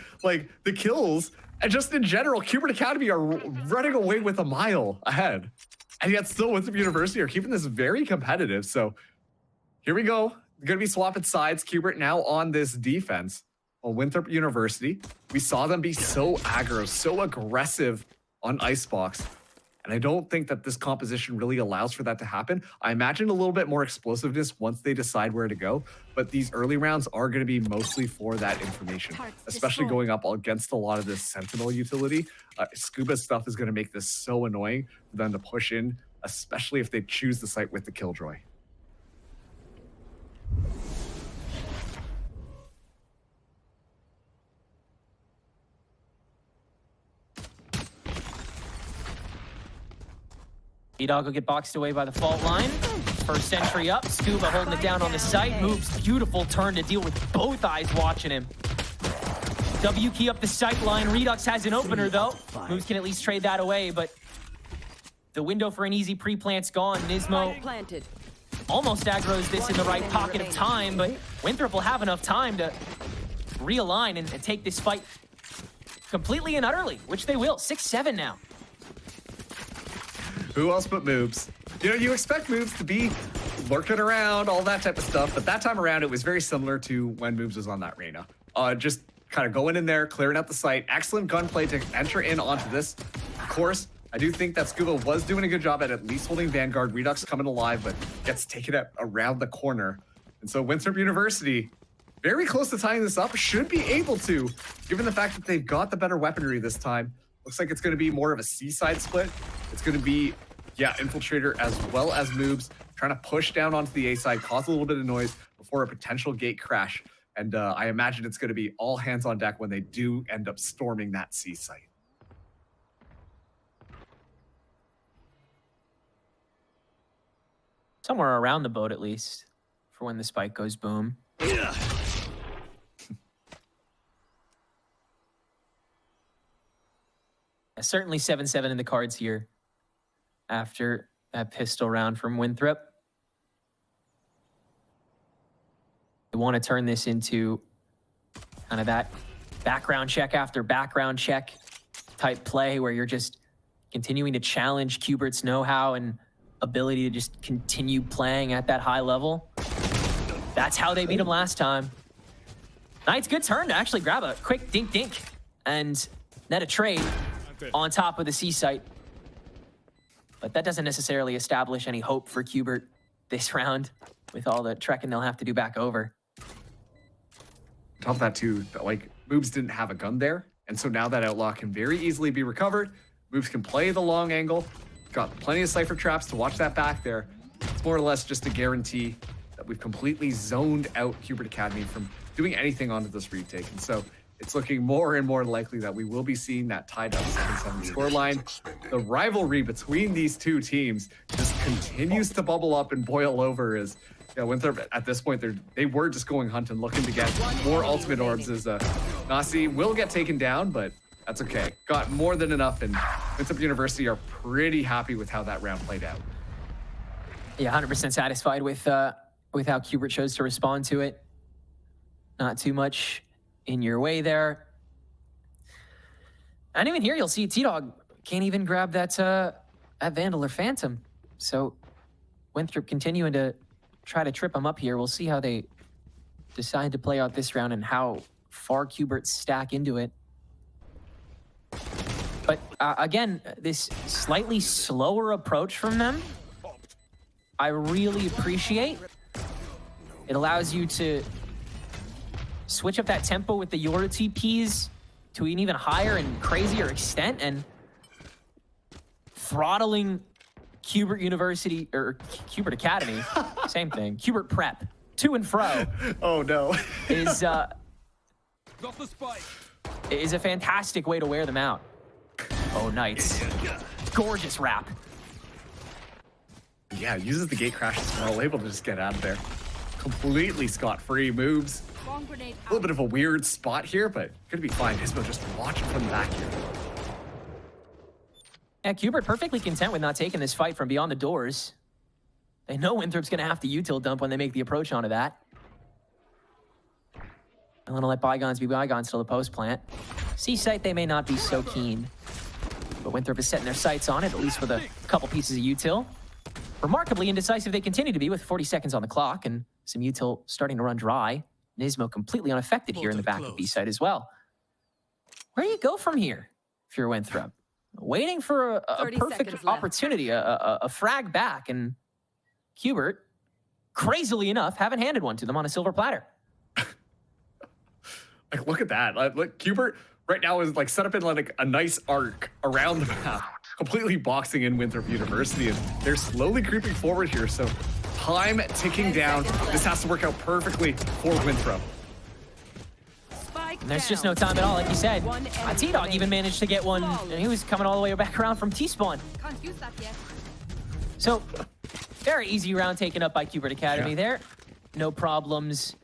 kills, and just in general, Cubert Academy are running away with a mile ahead. And yet still Winthrop University are keeping this very competitive. So here we go. Going to be swapping sides. Cubert now on this defense. On Winthrop University, we saw them be so aggro, so aggressive on Icebox. And I don't think that this composition really allows for that to happen. I imagine a little bit more explosiveness once they decide where to go. But these early rounds are going to be mostly for that information, especially going up against a lot of this Sentinel utility. Scuba's stuff is going to make this so annoying for them to push in, especially if they choose the site with the Killjoy. E-Dog will get boxed away by the fault line. First entry up. Scuba holding it down on the site. Moves. Beautiful turn to deal with both eyes watching him. W key up the sight line. Redux has an opener, though. Moves can at least trade that away, but the window for an easy pre-plant's gone. Nismo Planted. almost aggroes this in the right pocket of time, but Winthrop will have enough time to realign and take this fight completely and utterly, which they will. 6-7 now. Who else but Moobs? You know, you expect Moobs to be lurking around, all that type of stuff, but that time around, it was very similar to when Moobs was on that Reyna. Just kind of going in there, clearing out the site. Excellent gunplay to enter in onto this. Of course, I do think that Scuba was doing a good job at least holding Vanguard. Redux coming alive, but gets taken out around the corner. And so Winthrop University, very close to tying this up, should be able to, given the fact that they've got the better weaponry this time. Looks like it's going to be more of a C-side split. It's going to be, yeah, Infiltrator as well as Moobs trying to push down onto the A side, cause a little bit of noise before a potential gate crash. And I imagine it's going to be all hands on deck when they do end up storming that C site. Somewhere around the boat, at least, for when the spike goes boom. Yeah. Certainly 7-7 in the cards here after that pistol round from Winthrop. They want to turn this into kind of that background check after background check type play where you're just continuing to challenge Cubert's know-how and ability to just continue playing at that high level. That's how they beat him last time. Knight's good turn to actually grab a quick dink and net a trade on top of the C site. But that doesn't necessarily establish any hope for Cubert this round with all the trekking they'll have to do back over. On top of that too, like Moobs didn't have a gun there. And so now that outlaw can very easily be recovered. Moobs can play the long angle. Got plenty of Cypher traps to watch that back there. It's more or less just a guarantee that we've completely zoned out Cubert Academy from doing anything onto this retake. And so it's looking more and more likely that we will be seeing that tied up 7-7 scoreline. The rivalry between these two teams just continues to bubble up and boil over as Winthrop, at this point, they were just going hunting, looking to get more ultimate orbs as Nasi will get taken down, but that's okay. Got more than enough, and Winthrop University are pretty happy with how that round played out. Yeah, 100% satisfied with how Cubert chose to respond to it. Not too much in your way there. And even here, you'll see T-Dog can't even grab that Vandal or Phantom. So Winthrop continuing to try to trip him up here. We'll see how they decide to play out this round and how far Cubert stack into it. But again, this slightly slower approach from them, I really appreciate. It allows you to switch up that tempo with the Yoru TPs to an even higher and crazier extent, and throttling Cubert University, or Cubert Academy, same thing, Cubert Prep, to and fro Oh no. is a fantastic way to wear them out. Oh, Knights. Gorgeous wrap. Yeah, uses the gate crash as well, able to just get out of there. Completely scot-free moves. A little bit of a weird spot here, but gonna be fine. Nismo just watching from the back here. Yeah, Qbert perfectly content with not taking this fight from beyond the doors. They know Winthrop's gonna have to util dump when they make the approach onto that. I'm gonna let bygones be bygones till the post plant. C-site, they may not be so keen, but Winthrop is setting their sights on it, at least with a couple pieces of util. Remarkably indecisive they continue to be with 40 seconds on the clock and some util starting to run dry. Nismo completely unaffected here in the back of B-site as well. Where do you go from here if you're Winthrop? Waiting for a perfect opportunity, a frag back, and Qbert, crazily enough, haven't handed one to them on a silver platter. Like, look at that. Look, Qbert right now is like set up in like a nice arc around the map, completely boxing in Winthrop University, and they're slowly creeping forward here. So time ticking down. This has to work out perfectly for Winthrop. And there's just no time at all, like you said. T-Dog even managed to get one, and he was coming all the way back around from T-Spawn. So, very easy round taken up by Qbert Academy there. No problems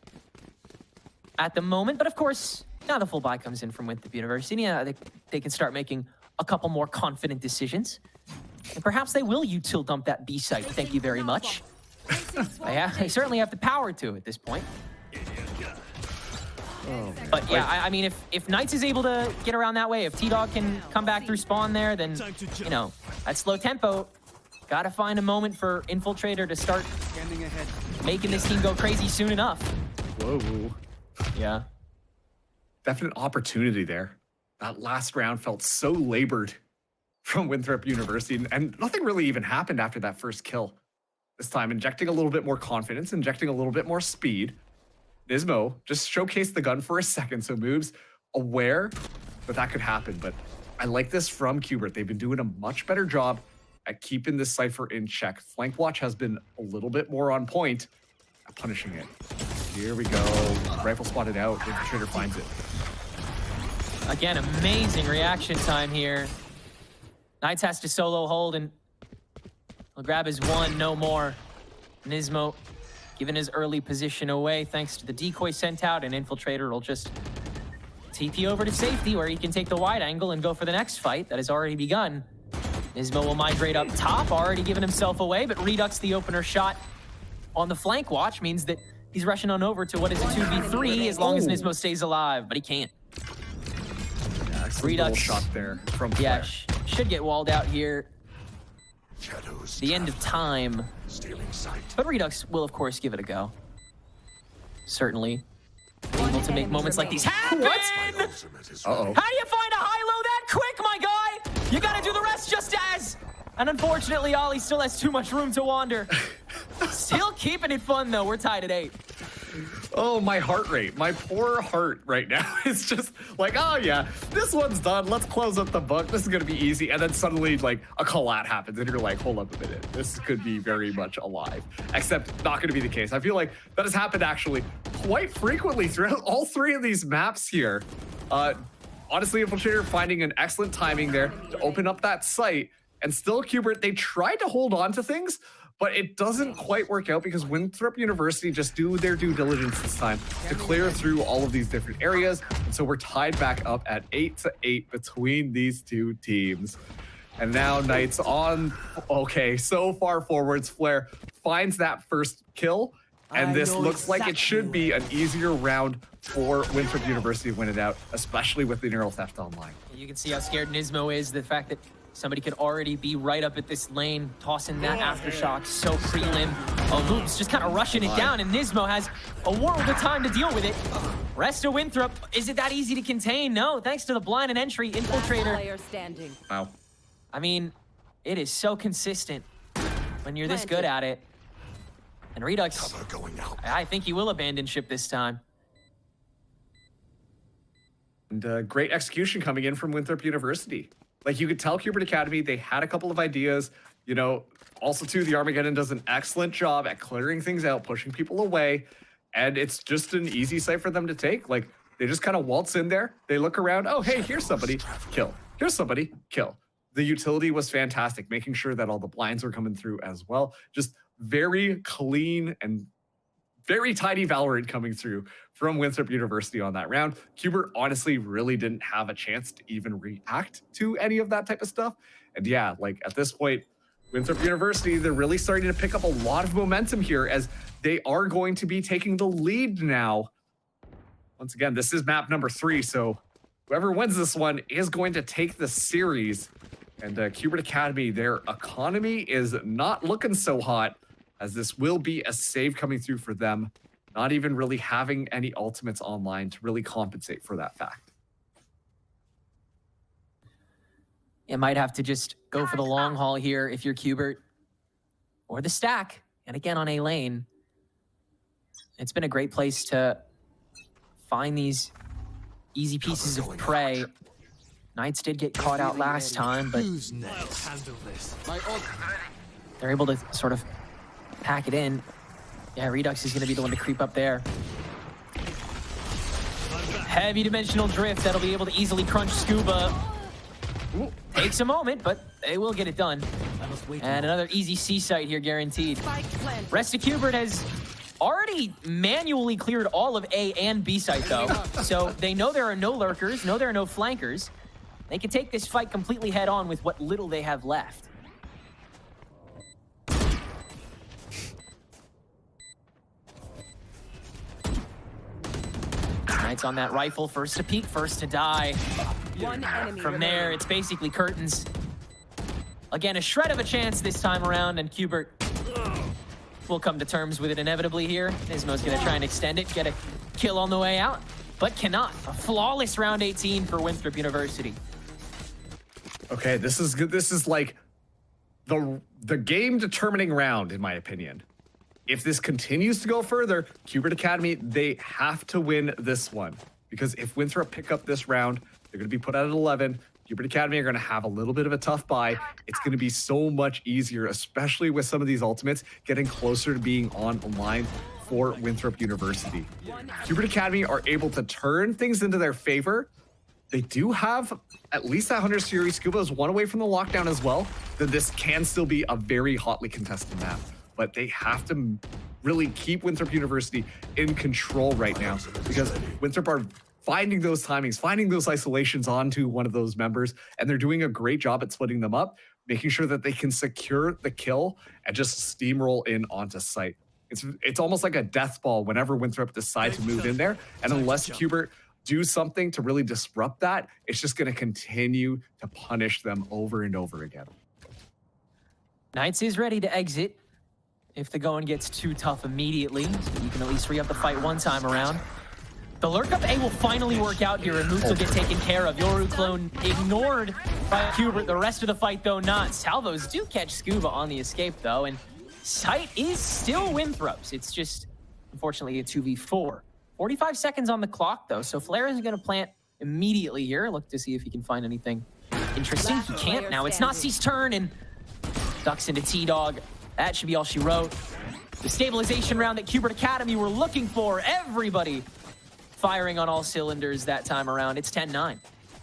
at the moment, but of course, now the full buy comes in from Winthrop University. Yeah, they can start making a couple more confident decisions. And perhaps they will util dump that B site. Thank you very much. Yeah, they certainly have the power to at this point. But yeah, I mean, if Knights is able to get around that way, if T-Dog can come back through spawn there, then, you know, at slow tempo, gotta find a moment for Infiltrator to start making this team go crazy soon enough. Whoa. Yeah. Definite opportunity there. That last round felt so labored from Winthrop University, and nothing really even happened after that first kill. This time, injecting a little bit more confidence, injecting a little bit more speed. Nismo just showcased the gun for a second, so moves aware that could happen. But I like this from Qbert. They've been doing a much better job at keeping this Cypher in check. Flank watch has been a little bit more on point at punishing it. Here we go. Rifle spotted out. Infiltrator finds it. Again, amazing reaction time here. Knights has to solo hold, and he'll grab his one, no more. Nismo giving his early position away thanks to the decoy sent out, and Infiltrator will just TP over to safety where he can take the wide angle and go for the next fight that has already begun. Nismo will migrate up top, already giving himself away, but Redux, the opener shot on the flank watch, means that he's rushing on over to what is a 2v3 as long as Nismo stays alive, but he can't. Yeah, Redux shot there from Flare. Should get walled out here. The end of time. But Redux will, of course, give it a go. Certainly. Able to make moments like these happen! Uh-oh. How do you find a high-low that quick, my guy? You gotta do the rest just as. And unfortunately, Ollie still has too much room to wander. Still keeping it fun, though. We're tied at 8. Oh, my heart rate. My poor heart right now is just like, oh yeah, this one's done. Let's close up the book. This is going to be easy. And then suddenly like a collat happens and you're like, hold up a minute. This could be very much alive. Except not going to be the case. I feel like that has happened actually quite frequently throughout all 3 of these maps here. Honestly, Infiltrator finding an excellent timing there to open up that site. And still, Qbert, they tried to hold on to things, but it doesn't quite work out because Winthrop University just do their due diligence this time to clear through all of these different areas. And so we're tied back up at 8-8 between these two teams. And now Knights on, okay, so far forwards. Flare finds that first kill. And this looks like it should be an easier round for Winthrop University to win it out, especially with the neural theft online. You can see how scared Nismo is. The fact that somebody could already be right up at this lane, tossing that aftershock so prelim. Oh, Hoops just kind of rushing it down, and Nismo has a world of time to deal with it. Rest of Winthrop, is it that easy to contain? No, thanks to the blind and entry Infiltrator. Wow. I mean, it is so consistent when you're this good at it. And Redux, I think he will abandon ship this time. And great execution coming in from Winthrop University. Like, you could tell Qbert Academy, they had a couple of ideas. You know, also, too, the Armageddon does an excellent job at clearing things out, pushing people away. and it's just an easy site for them to take. Like, they just kind of waltz in there. They look around. Oh, hey, here's somebody. Kill. Here's somebody. Kill. The utility was fantastic, making sure that all the blinds were coming through as well. Just very clean and very tidy Valorant coming through from Winthrop University on that round. Qbert honestly really didn't have a chance to even react to any of that type of stuff. And yeah, like at this point, Winthrop University, they're really starting to pick up a lot of momentum here as they are going to be taking the lead now. Once again, this is map number 3, so whoever wins this one is going to take the series. And Qbert Academy, their economy is not looking so hot, as this will be a save coming through for them, not even really having any ultimates online to really compensate for that fact. You might have to just go for the long haul here if you're Qbert, or the stack. And again, on A lane, it's been a great place to find these easy pieces of prey. Knights did get caught out last time, but they're able to sort of pack it in. Yeah, Redux is going to be the one to creep up there. Heavy dimensional drift that'll be able to easily crunch Scuba. Takes a moment, but they will get it done. And another easy C site here guaranteed. Rest of Qbert has already manually cleared all of A and B site though. So they know there are no lurkers, know there are no flankers. They can take this fight completely head on with what little they have left. Knights on that rifle, first to peek, first to die. From there, it's basically curtains. Again, a shred of a chance this time around, and Qbert will come to terms with it inevitably here. Nismo's gonna try and extend it, get a kill on the way out, but cannot. A flawless round 18 for Winthrop University. Okay, this is good. This is like the game determining round, in my opinion. If this continues to go further, Qbert Academy, they have to win this one. Because if Winthrop pick up this round, they're going to be put out at 11. Qbert Academy are going to have a little bit of a tough buy. It's going to be so much easier, especially with some of these ultimates, getting closer to being online for Winthrop University. Qbert Academy are able to turn things into their favor. They do have at least that 100 series. Scuba is one away from the lockdown as well. Then this can still be a very hotly contested map. But they have to really keep Winthrop University in control right now, because Winthrop are finding those timings, finding those isolations onto one of those members, and they're doing a great job at splitting them up, making sure that they can secure the kill and just steamroll in onto site. It's almost like a death ball whenever Winthrop decide to move in there, and unless Qbert do something to really disrupt that, it's just going to continue to punish them over and over again. Knights is ready to exit if the going gets too tough immediately, so you can at least re-up the fight one time around. The lurk up A will finally work out here, and Moots will get taken care of. Yoru clone ignored by Qbert. The rest of the fight, though, not. Salvos do catch Scuba on the escape, though, and site is still Winthrop's. It's just, unfortunately, a 2v4. 45 seconds on the clock, though, so Flare is going to plant immediately here. Look to see if he can find anything interesting. He can't now. It's Nazi's turn, and ducks into T-Dog. That should be all she wrote. The stabilization round that Qbert Academy were looking for. Everybody firing on all cylinders that time around. It's 10-9.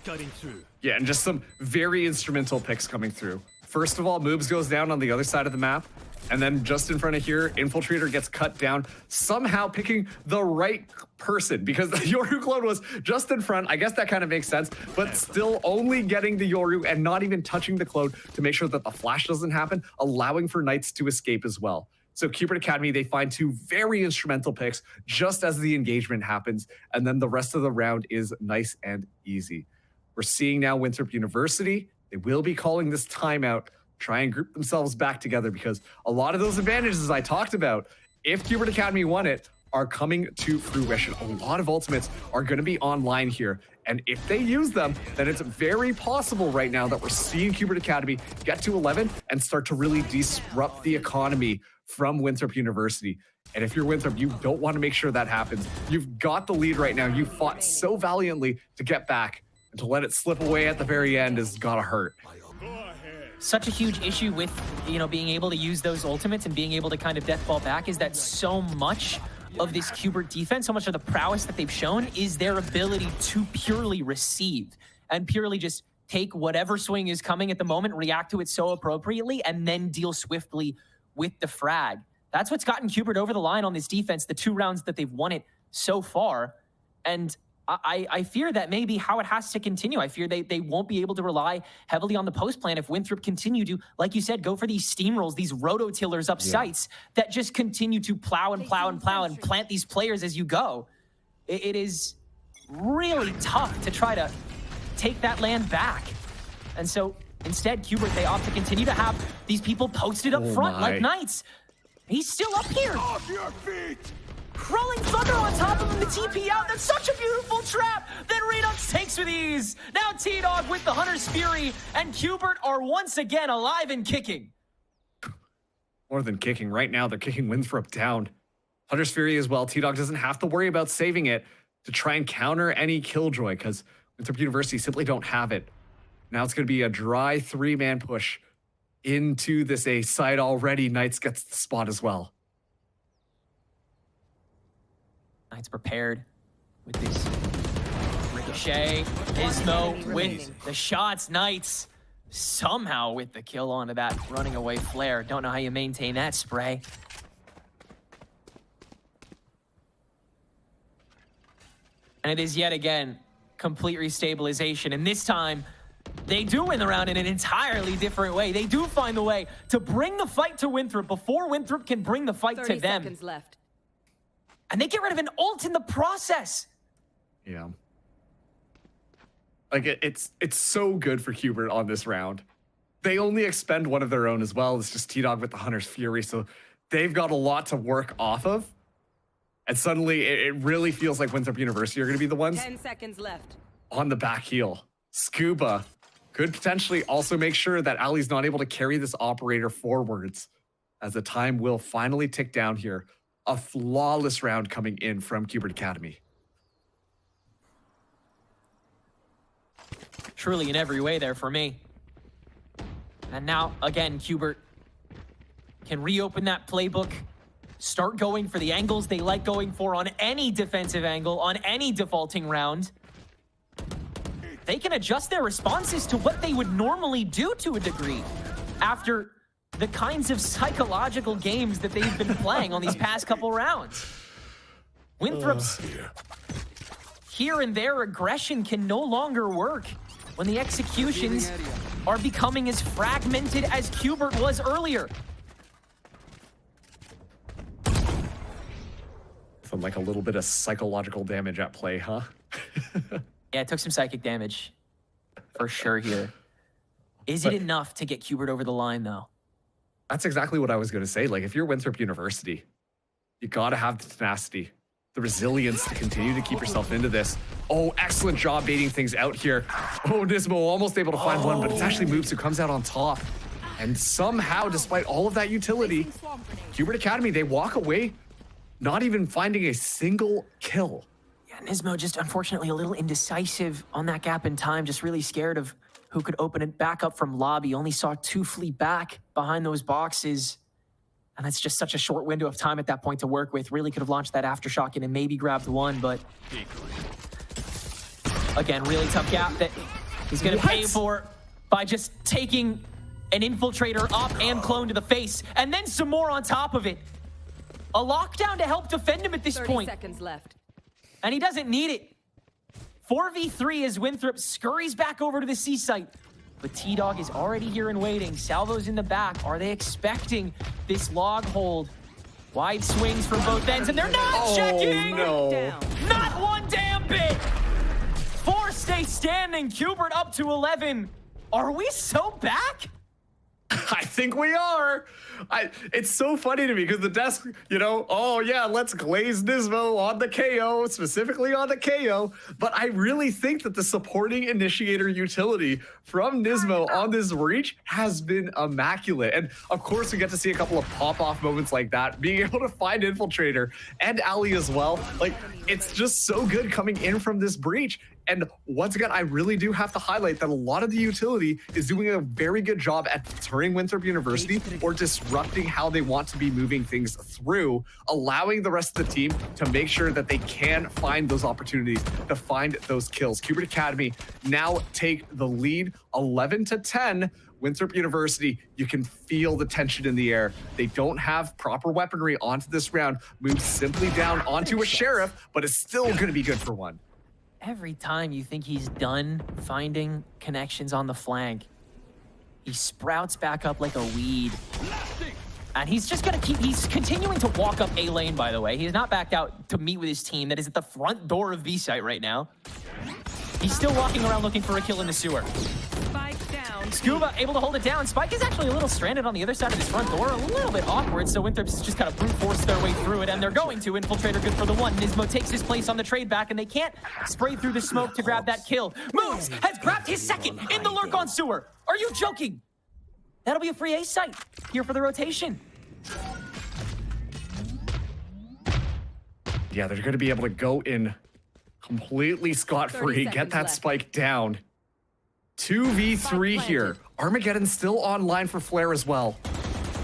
Cutting through. Yeah, and just some very instrumental picks coming through. First of all, Moobs goes down on the other side of the map. And then just in front of here, Infiltrator gets cut down, somehow picking the right person, because the Yoru clone was just in front. I guess that kind of makes sense, but still only getting the Yoru and not even touching the clone to make sure that the flash doesn't happen, allowing for Knights to escape as well. So Qbert Academy, they find two very instrumental picks just as the engagement happens, and then the rest of the round is nice and easy. We're seeing now Winthrop University. They will be calling this timeout, try and group themselves back together, because a lot of those advantages I talked about, if Qbert Academy won it, are coming to fruition. A lot of ultimates are going to be online here, and if they use them, then it's very possible right now that we're seeing Qbert Academy get to 11 and start to really disrupt the economy from Winthrop University. And if you're Winthrop, you don't want to make sure that happens. You've got the lead right now. You fought so valiantly to get back, and to let it slip away at the very end has gotta hurt. Such a huge issue with, being able to use those ultimates and being able to kind of deathball back is that so much of this Qbert defense, so much of the prowess that they've shown is their ability to purely receive and purely just take whatever swing is coming at the moment, react to it so appropriately, and then deal swiftly with the frag. That's what's gotten Qbert over the line on this defense, the 2 rounds that they've won it so far. And I fear that may be how it has to continue. I fear they won't be able to rely heavily on the post plan if Winthrop continue to, like you said, go for these steamrolls, these rototillers up sites that just continue to plow and plow and plow and plant these players as you go. It is really tough to try to take that land back. And so instead, Qbert, they opt to continue to have these people posted up front like Knights. He's still up here. Off your feet! Rolling Thunder on top of him, the TP out. That's such a beautiful trap that Redux takes with ease. Now T-Dog with the Hunter's Fury, and Qbert are once again alive and kicking. More than kicking. Right now, they're kicking Winthrop down. Hunter's Fury as well. T-Dog doesn't have to worry about saving it to try and counter any Killjoy because Winthrop University simply don't have it. Now it's going to be a dry 3-man push into this A side already. Knights gets the spot as well. Knights prepared with this ricochet. Ismo with the shots. Knights somehow with the kill onto that running away flare. Don't know how you maintain that spray. And it is yet again complete restabilization. And this time, they do win the round in an entirely different way. They do find the way to bring the fight to Winthrop before Winthrop can bring the fight to 30 them. seconds left. And they get rid of an ult in the process. Yeah. Like, it's so good for Qbert on this round. They only expend one of their own as well. It's just T-Dog with the Hunter's Fury, so they've got a lot to work off of. And suddenly, it really feels like Winthrop University are going to be the ones 10 seconds left. on the back heel. Scuba could potentially also make sure that Ali's not able to carry this operator forwards as the time will finally tick down here. A flawless round coming in from Qbert Academy. Truly in every way there for me. And now, again, Qbert can reopen that playbook, start going for the angles they like going for on any defensive angle, on any defaulting round. They can adjust their responses to what they would normally do to a degree after the kinds of psychological games that they've been playing on these past couple rounds. Winthrop's here and there aggression can no longer work when the executions are becoming as fragmented as Qbert was earlier. From like a little bit of psychological damage at play, huh? Yeah, it took some psychic damage for sure here. Is it enough to get Qbert over the line, though? That's exactly what I was going to say. Like, if you're Winthrop University, you got to have the tenacity, the resilience to continue to keep yourself into this. Oh, excellent job baiting things out here. Oh, Nismo almost able to find one, but it's actually Moves who comes out on top. And somehow, despite all of that utility, Qbert Academy, they walk away not even finding a single kill. Yeah, Nismo just unfortunately a little indecisive on that gap in time, just really scared of who could open it back up from lobby. Only saw 2 flee back behind those boxes. And that's just such a short window of time at that point to work with. Really could have launched that aftershock in and maybe grabbed one, but again, really tough gap that he's gonna pay for by just taking an infiltrator up and clone to the face, and then some more on top of it. A lockdown to help defend him at this 30 point. seconds left. And he doesn't need it. 4v3 as Winthrop scurries back over to the C site. But T-Dog is already here and waiting. Salvo's in the back. Are they expecting this log hold? Wide swings from both ends, and they're not checking! No. Not one damn bit! 4 stay standing. Qbert up to 11. Are we so back? I think we are. It's so funny to me because the desk, you know, oh yeah, let's glaze Nismo on the KO, specifically on the KO. But I really think that the supporting initiator utility from Nismo on this reach has been immaculate. And of course, we get to see a couple of pop-off moments like that, being able to find Infiltrator and Ali as well. Like, it's just so good coming in from this breach. And once again, I really do have to highlight that a lot of the utility is doing a very good job at deterring Winthrop Winthrop University or disrupting how they want to be moving things through, allowing the rest of the team to make sure that they can find those opportunities to find those kills. Qbert Academy now take the lead 11-10. Winthrop University, you can feel the tension in the air. They don't have proper weaponry onto this round. Moves simply down onto a Sheriff, but it's still going to be good for one. Every time you think he's done finding connections on the flank, he sprouts back up like a weed. And he's just going to he's continuing to walk up A lane, by the way. He's not backed out to meet with his team that is at the front door of VCT right now. He's still walking around looking for a kill in the sewer. Spike down. Scuba able to hold it down. Spike is actually a little stranded on the other side of his front door, a little bit awkward, so Winthrop's just kind of brute force their way through it, and they're going to. Infiltrator good for the one. Nismo takes his place on the trade back, and they can't spray through the smoke to grab that kill. Moves has grabbed his second in the lurk on sewer. Are you joking? That'll be a free A site here for the rotation. Yeah, they're going to be able to go in completely scot-free, get that spike down. 2v3 here. Armageddon still online for Flare as well.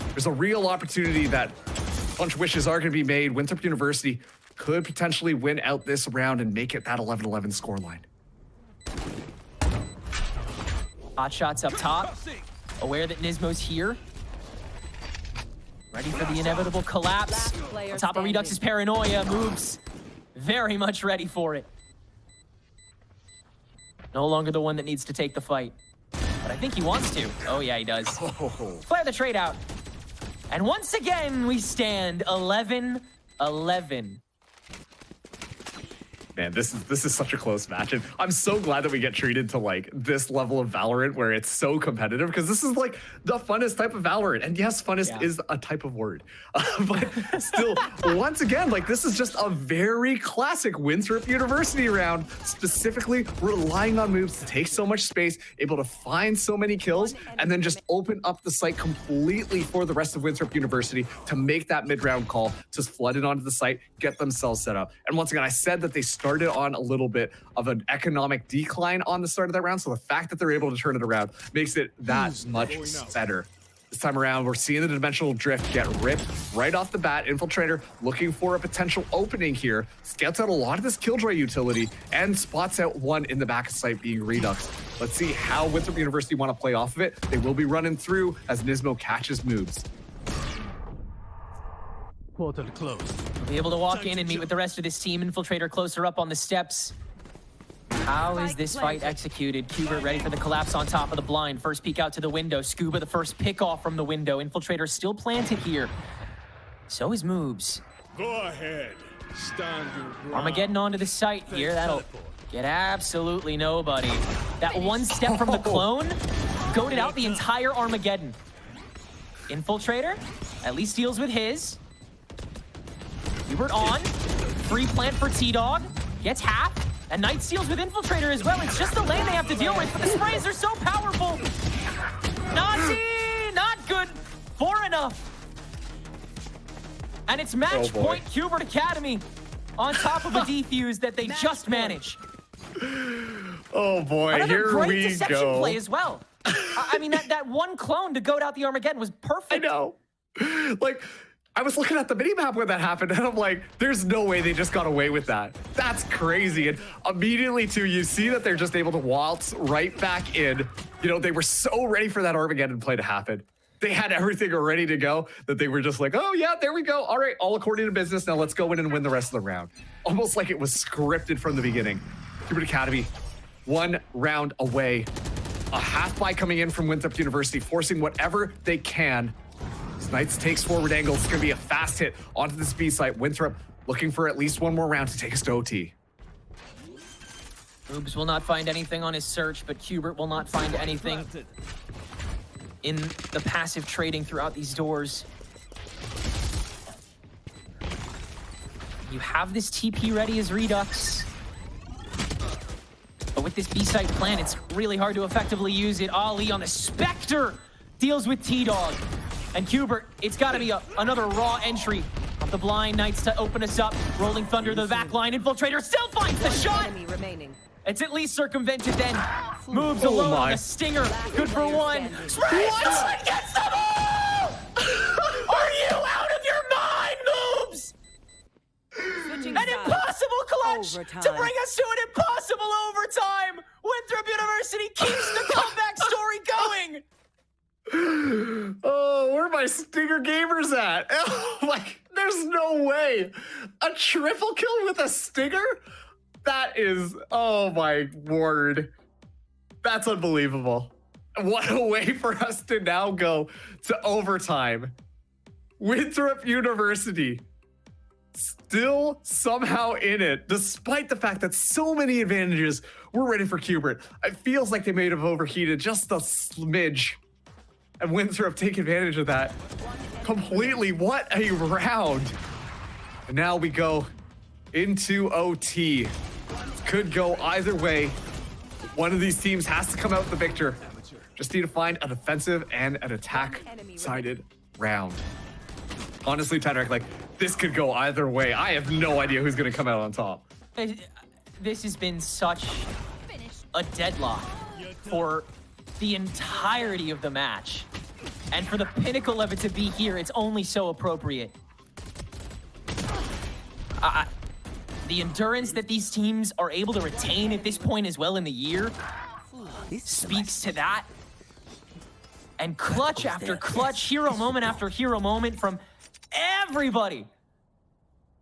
There's a real opportunity that a bunch of wishes are going to be made. Winthrop University could potentially win out this round and make it that 11-11 scoreline. Hot shots up top. Aware that Nismo's here. Ready for the inevitable collapse. On top of Redux's paranoia. Moves very much ready for it. No longer the one that needs to take the fight. But I think he wants to. Oh yeah, he does. Flare the trade out. And once again, we stand 11-11. Man, this is such a close match, and I'm so glad that we get treated to like this level of Valorant where it's so competitive, because this is like the funnest type of Valorant. And yes, funnest is a type of word, but still, once again, like this is just a very classic Winthrop University round, specifically relying on moves to take so much space, able to find so many kills, and then just open up the site completely for the rest of Winthrop University to make that mid-round call, just flood it onto the site, get themselves set up. And once again, I said that they started on a little bit of an economic decline on the start of that round, so the fact that they're able to turn it around makes it that much better. This time around, we're seeing the dimensional drift get ripped right off the bat. Infiltrator looking for a potential opening here, scouts out a lot of this Killjoy utility, and spots out one in the back of site being Redux. Let's see how Winthrop University want to play off of it. They will be running through as Nismo catches moves. Portal closed. Be able to walk in and meet with the rest of this team. Infiltrator closer up on the steps. How is this fight executed? Qbert ready for the collapse on top of the blind. First peek out to the window. Scuba the first pick off from the window. Infiltrator still planted here. So is Moobs. Go ahead. Stand your ground. Armageddon onto the site here. That'll get absolutely nobody. That one step from the clone goaded out the entire Armageddon. Infiltrator at least deals with his. Qbert on. Free plant for T-Dog. Gets half. And Knight steals with Infiltrator as well. It's just the lane they have to deal with, but the sprays are so powerful. Nazi! Not good. 4 enough. And it's match point Qbert Academy on top of a defuse that they just managed. Oh boy, Another here great we deception go. play as well. I mean, that one clone to goad out the Armageddon was perfect. I know. Like, I was looking at the minimap when that happened, and I'm like, there's no way they just got away with that. That's crazy. And immediately, too, you see that they're just able to waltz right back in. You know, they were so ready for that Armageddon play to happen. They had everything ready to go that they were just like, oh, yeah, there we go. All right, all according to business. Now let's go in and win the rest of the round. Almost like it was scripted from the beginning. Qbert Academy, 1 round away. A half buy coming in from Winthrop University, forcing whatever they can. Knights takes forward angle. It's going to be a fast hit onto this B site. Winthrop looking for at least 1 more round to take us to OT. Moobs will not find anything on his search, but Qbert will not find anything in the passive trading throughout these doors. You have this TP ready as Redux. But with this B-site plan, it's really hard to effectively use it. Ali on the Spectre deals with T-Dog. And Qbert, it's got to be another raw entry of the blind Knights to open us up. Rolling Thunder, the back line. Infiltrator still finds the shot. It's at least circumvented then. Moves Oh alone on my. the stinger. Good for one. Spray! Someone gets the move! Are you out of your mind, Moves? An impossible clutch to bring us to an impossible overtime. Winthrop University keeps the comeback story going. Oh, where are my Stinger gamers at? Oh, like, there's no way. A triple kill with a Stinger? That is, oh my word. That's unbelievable. What a way for us to now go to overtime. Winthrop University still somehow in it, despite the fact that so many advantages were ready for Qbert. It feels like they may have overheated just a smidge. And Winthrop take advantage of that completely. What a round. And now we go into OT. Could go either way. One of these teams has to come out the victor. Just need to find a defensive and an attack-sided round. Honestly, Tenrek, like, this could go either way. I have no idea who's going to come out on top. This has been such a deadlock for the entirety of the match. And for the pinnacle of it to be here, it's only so appropriate. The endurance that these teams are able to retain at this point as well in the year speaks to that. And clutch after clutch, hero moment after hero moment from everybody.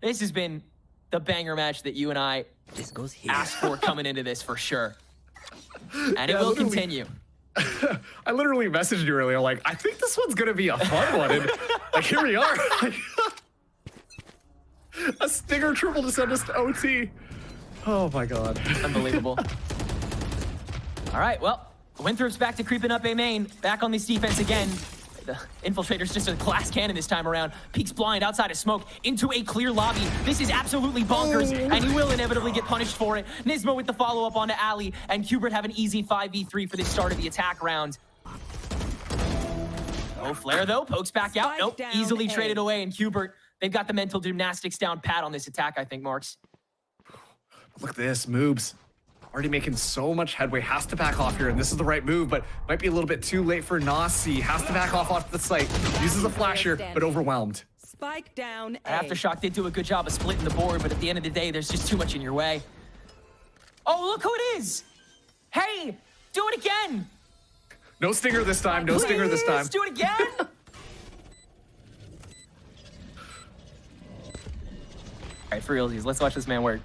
This has been the banger match that you and I asked for coming into this for sure. And it will continue. I literally messaged you earlier, like, I think this one's gonna be a fun one. And like, here we are. A Stinger triple to send us to OT. Oh my God. Unbelievable. All right, well, Winthrop's back to creeping up A main. Back on this defense again. The Infiltrator's just a glass cannon this time around. Peeks blind outside of smoke into a clear lobby. This is absolutely bonkers, and he will inevitably get punished for it. Nismo with the follow-up onto Ali, and Qbert have an easy 5v3 for the start of the attack round. Oh, Flare, though, pokes back out. Nope, easily traded away, and Qbert, they've got the mental gymnastics down pat on this attack, I think, Marks. Look at this, moves. Already making so much headway, has to back off here, and this is the right move, but might be a little bit too late for Nasi. Has to back off the site. Uses a flash here, but overwhelmed. Spike down A. Aftershock did do a good job of splitting the board, but at the end of the day, there's just too much in your way. Oh, look who it is! Hey, do it again! No Stinger this time, no Stinger this time. Please do it again! All right, for realsies, let's watch this man work.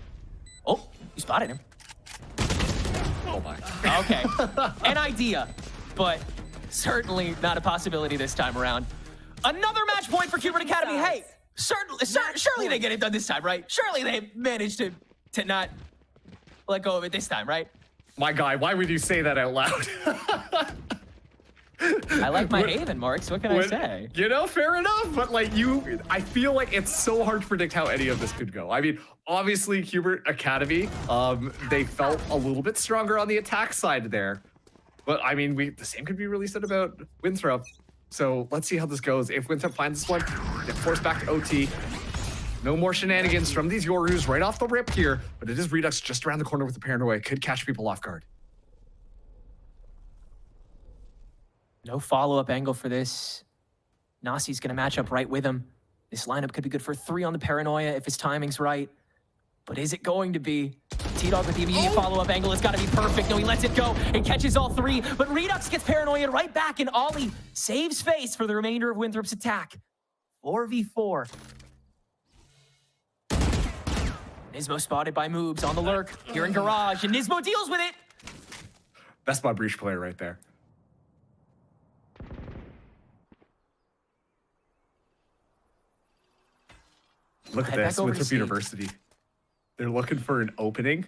Oh, you spotted him. Oh my. Okay, an idea, but certainly not a possibility this time around. Another match point for Qbert Academy. Hey, surely they get it done this time, right? Surely they managed to not let go of it this time, right? My guy, why would you say that out loud? I like my Haven, Marks. What can I say? You know, fair enough. But like I feel like it's so hard to predict how any of this could go. I mean, obviously, Qbert Academy, they felt a little bit stronger on the attack side there. But I mean, the same could be really said about Winthrop. So let's see how this goes. If Winthrop finds this one, get forced back to OT. No more shenanigans from these Yorus right off the rip here. But it is Redux just around the corner with the paranoia. Could catch people off guard. No follow-up angle for this. Nasi's gonna match up right with him. This lineup could be good for 3 on the paranoia if his timing's right. But is it going to be? T-Dog with the immediate follow-up angle. It's gotta be perfect. No, he lets it go. It catches all 3, but Redux gets paranoia right back, and Ollie saves face for the remainder of Winthrop's attack. 4v4. Nismo spotted by Moobs on the lurk. Here in Garage, and Nismo deals with it. Best by Breach player right there. Look at this, Winthrop University. They're looking for an opening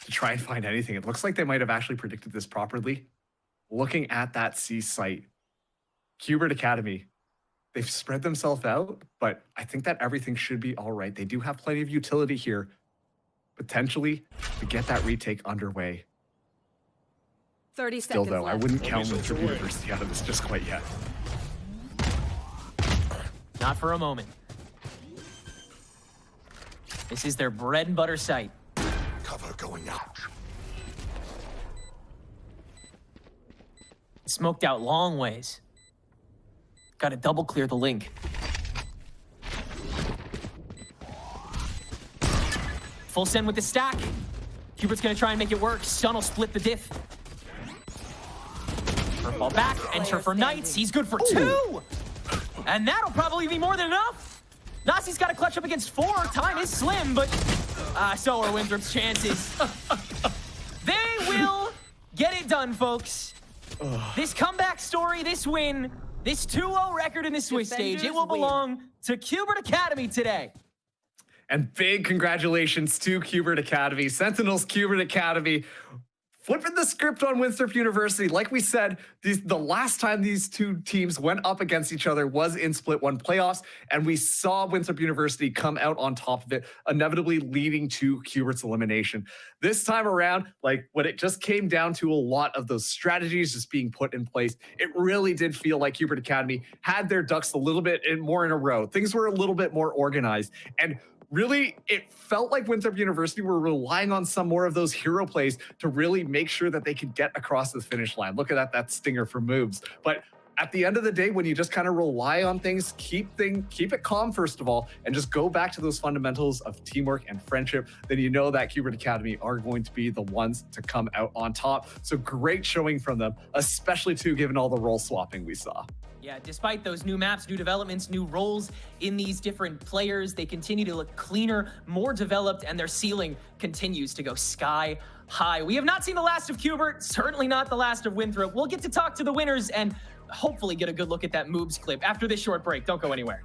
to try and find anything. It looks like they might have actually predicted this properly. Looking at that C site, Qbert Academy, they've spread themselves out, but I think that everything should be all right. They do have plenty of utility here, potentially, to get that retake underway. 30 Still, seconds though, left. I wouldn't count Winthrop University out of this just quite yet. Not for a moment. This is their bread and butter site. Cover going out. Smoked out long ways. Got to double clear the link. Full send with the stack. Hubert's gonna try and make it work. Stun will split the diff. Ball back, enter for Knights. He's good for 2. And that'll probably be more than enough. Nasi's got to clutch up against 4. Time is slim, but so are Winthrop's chances. They will get it done, folks. This comeback story, this win, this 2-0 record in the Swiss stage, it will belong to Qbert Academy today. And big congratulations to Qbert Academy, Sentinels Qbert Academy, flipping the script on Winthrop University. Like we said, the last time these two teams went up against each other was in Split 1 playoffs, and we saw Winthrop University come out on top of it, inevitably leading to Qbert's elimination. This time around, like when it just came down to a lot of those strategies just being put in place, it really did feel like Qbert Academy had their ducks a little bit more in a row. Things were a little bit more organized, and really, it felt like Winthrop University were relying on some more of those hero plays to really make sure that they could get across the finish line. Look at that stinger for moves. But at the end of the day, when you just kind of rely on things, keep it calm, first of all, and just go back to those fundamentals of teamwork and friendship, then you know that Qbert Academy are going to be the ones to come out on top. So great showing from them, especially too, given all the role swapping we saw. Yeah, despite those new maps, new developments, new roles in these different players, they continue to look cleaner, more developed, and their ceiling continues to go sky high. We have not seen the last of Qbert, certainly not the last of Winthrop. We'll get to talk to the winners and hopefully get a good look at that moves clip after this short break. Don't go anywhere.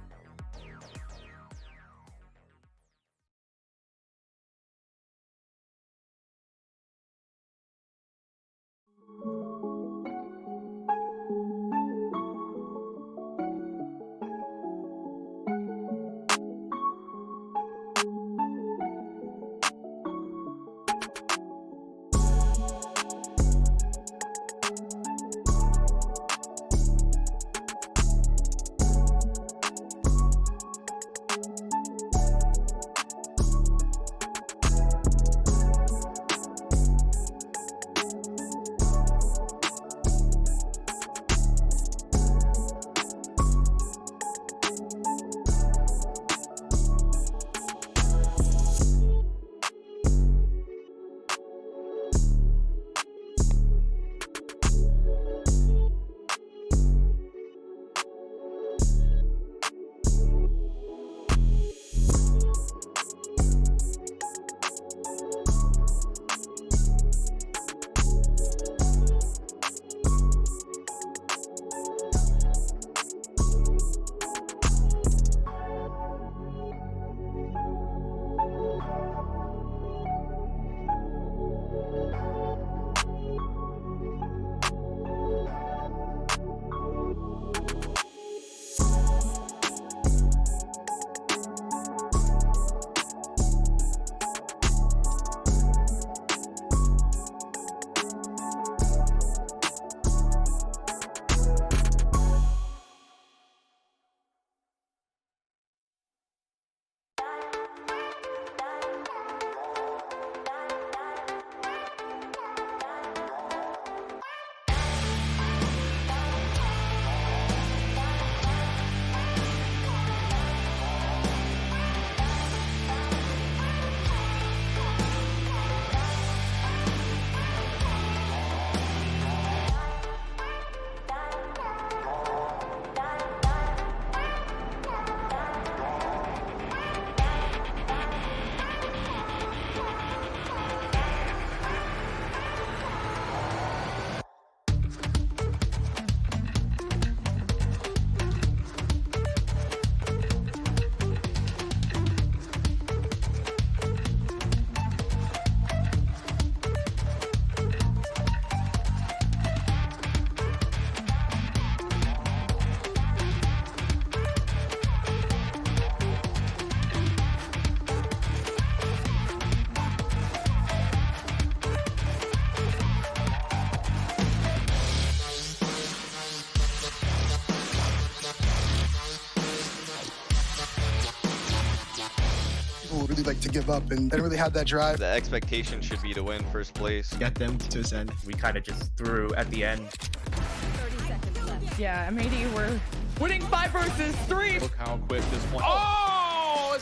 really like to give up, and they didn't really have that drive. The expectation should be to win first place. Get them to ascend. We kind of just threw at the end. 30 seconds left. Yeah, MAD were winning 5 versus 3. Look how quick this one. Oh!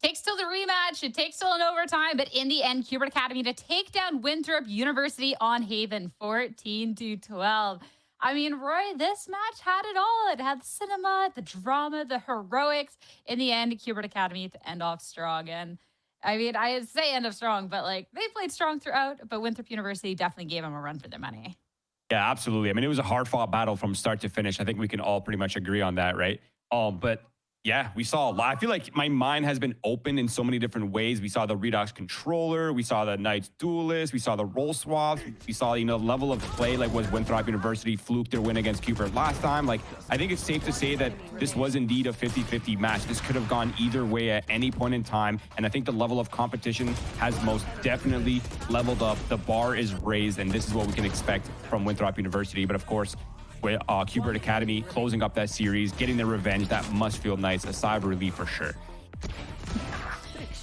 Takes till the rematch. It takes till an overtime, but in the end, Hubert Academy to take down Winthrop University on Haven, 14-12. I mean, Roy, this match had it all. It had the cinema, the drama, the heroics. In the end, Hubert Academy to end off strong. And I mean, I say end off strong, but like they played strong throughout. But Winthrop University definitely gave them a run for their money. Yeah, absolutely. I mean, it was a hard-fought battle from start to finish. I think we can all pretty much agree on that, right? But yeah, we saw a lot. I feel like my mind has been opened in so many different ways. We saw the Redox controller, we saw the Knights duelist, we saw the role swaps, we saw, you know, level of play, like was Winthrop University fluked their win against Cooper last time. Like, I think it's safe to say that this was indeed a 50-50 match. This could have gone either way at any point in time. And I think the level of competition has most definitely leveled up. The bar is raised, and this is what we can expect from Winthrop University. But of course, with Hubert Academy closing up that series, getting their revenge, that must feel nice. A sigh of relief for sure.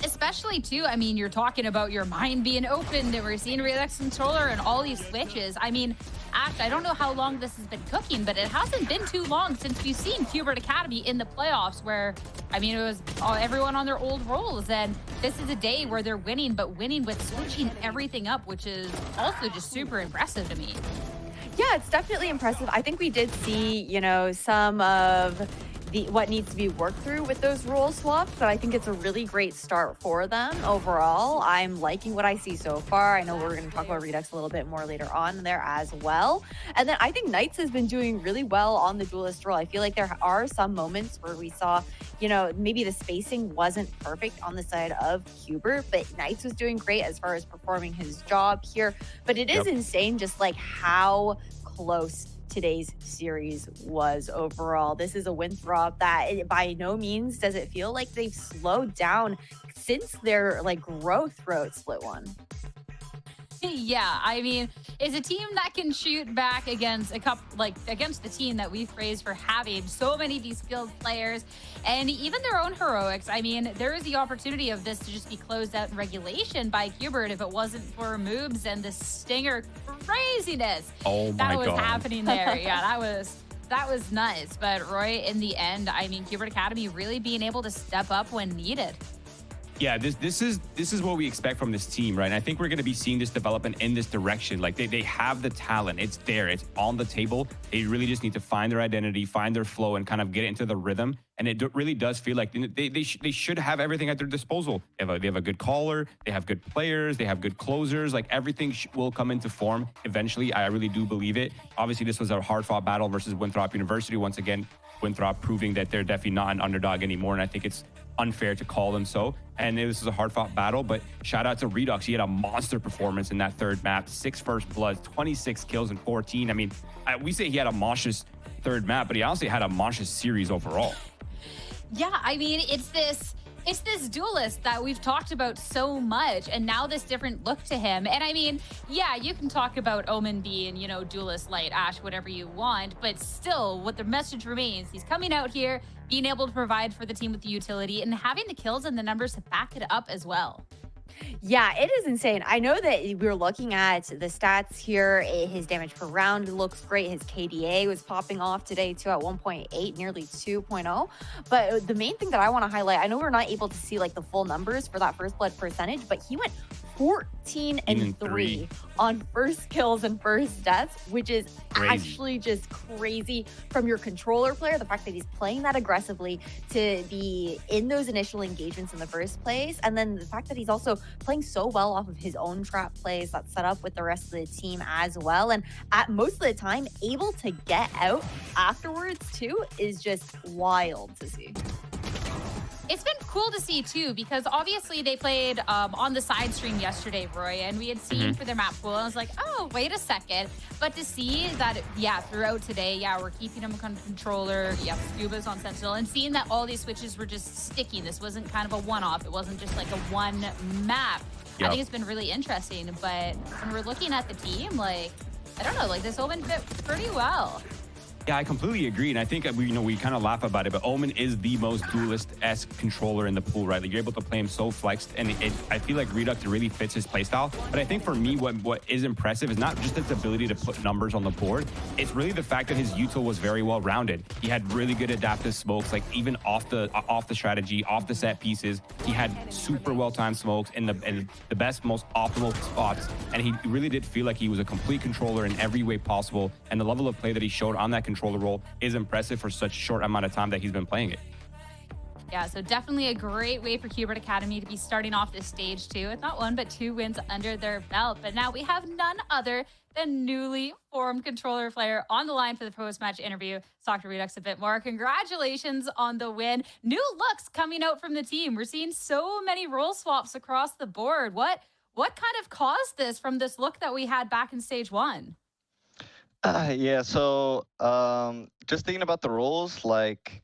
Especially too, I mean, you're talking about your mind being opened and we're seeing Redox controller and all these switches. I mean, Ash, I don't know how long this has been cooking, but it hasn't been too long since we've seen Hubert Academy in the playoffs where, I mean, it was everyone on their old roles. And this is a day where they're winning, but winning with switching everything up, which is also just super impressive to me. Yeah, it's definitely impressive. I think we did see, you know, some of what needs to be worked through with those role swaps, but I think it's a really great start for them overall. I'm liking what I see so far. I know we're going to talk about Redux a little bit more later on there as well. And then I think Knights has been doing really well on the duelist role. I feel like there are some moments where we saw, you know, maybe the spacing wasn't perfect on the side of Hubert, but Knights was doing great as far as performing his job here. But it is insane just like how close today's series was overall. This is a Winthrop that by no means does it feel like they've slowed down since their like growth throughout Split 1. Yeah, I mean, it's a team that can shoot back against against the team that we've praised for having so many of these skilled players and even their own heroics. I mean, there is the opportunity of this to just be closed out in regulation by Hubert if it wasn't for moves and the Stinger craziness that was happening there. Yeah, that was nuts. But Roy, in the end, I mean, Hubert Academy really being able to step up when needed. Yeah, this is what we expect from this team, right? And I think we're going to be seeing this development in this direction. Like they have the talent, it's there, it's on the table. They really just need to find their identity, find their flow, and kind of get into the rhythm. And it really does feel like they should have everything at their disposal. They have a good caller, they have good players, they have good closers. Like everything will come into form eventually. I really do believe it. Obviously, this was a hard-fought battle versus Winthrop University. Once again, Winthrop proving that they're definitely not an underdog anymore, and I think it's unfair to call them so. And this is a hard-fought battle, but shout out to Redux. He had a monster performance in that third map, 6 first bloods, 26 kills and 14. I mean, we say he had a monstrous third map, but he honestly had a monstrous series overall. Yeah, I mean, it's this duelist that we've talked about so much, and now this different look to him. And I mean, yeah, you can talk about Omen being, you know, duelist light, Ash, whatever you want, but still, what the message remains, he's coming out here, being able to provide for the team with the utility, and having the kills and the numbers to back it up as well. Yeah, it is insane. I know that we're looking at the stats here. His damage per round looks great. His KDA was popping off today too at 1.8, nearly 2.0. But the main thing that I want to highlight, I know we're not able to see like the full numbers for that first blood percentage, but he went 14 and 3 on first kills and first deaths, which is actually just crazy from your controller player. The fact that he's playing that aggressively to be in those initial engagements in the first place. And then the fact that he's also playing so well off of his own trap plays that's set up with the rest of the team as well. And at most of the time, able to get out afterwards too is just wild to see. It's been cool to see too, because obviously they played on the side stream yesterday, Roy, and we had seen for their map pool, and I was like, oh, wait a second. But to see that, yeah, throughout today, yeah, we're keeping them on controller, yeah, Scuba's on Sentinel, and seeing that all these switches were just sticking. This wasn't kind of a one-off. It wasn't just like a one map. I think it's been really interesting, but when we're looking at the team, like, I don't know, like this Omen fit pretty well. Yeah, I completely agree, and I think we kind of laugh about it, but Omen is the most duelist-esque controller in the pool, right? Like you're able to play him so flexed, and I feel like Redux really fits his playstyle. But I think for me, what is impressive is not just his ability to put numbers on the board. It's really the fact that his util was very well rounded. He had really good adaptive smokes, like even off the strategy, off the set pieces. He had super well-timed smokes in the best, most optimal spots, and he really did feel like he was a complete controller in every way possible. And the level of play that he showed on that controller role is impressive for such a short amount of time that he's been playing it. Yeah, so definitely a great way for Qbert Academy to be starting off this stage too, with not 1 but 2 wins under their belt. But now we have none other than newly formed controller player on the line for the post-match interview. Let's talk to Redux a bit more. Congratulations on the win. New looks coming out from the team. We're seeing so many role swaps across the board. What kind of caused this from this look that we had back in stage 1? Yeah, so just thinking about the roles, like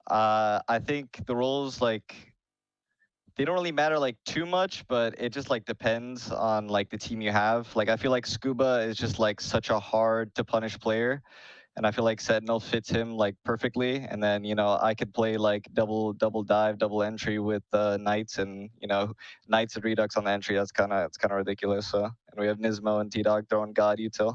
I think the roles like they don't really matter like too much, but it just like depends on like the team you have. Like I feel like Scuba is just like such a hard to punish player, and I feel like Sentinel fits him like perfectly. And then I could play like double dive, double entry with Knights, and Knights and Redux on the entry. It's kind of ridiculous. So and we have Nismo and T-Dog throwing God util.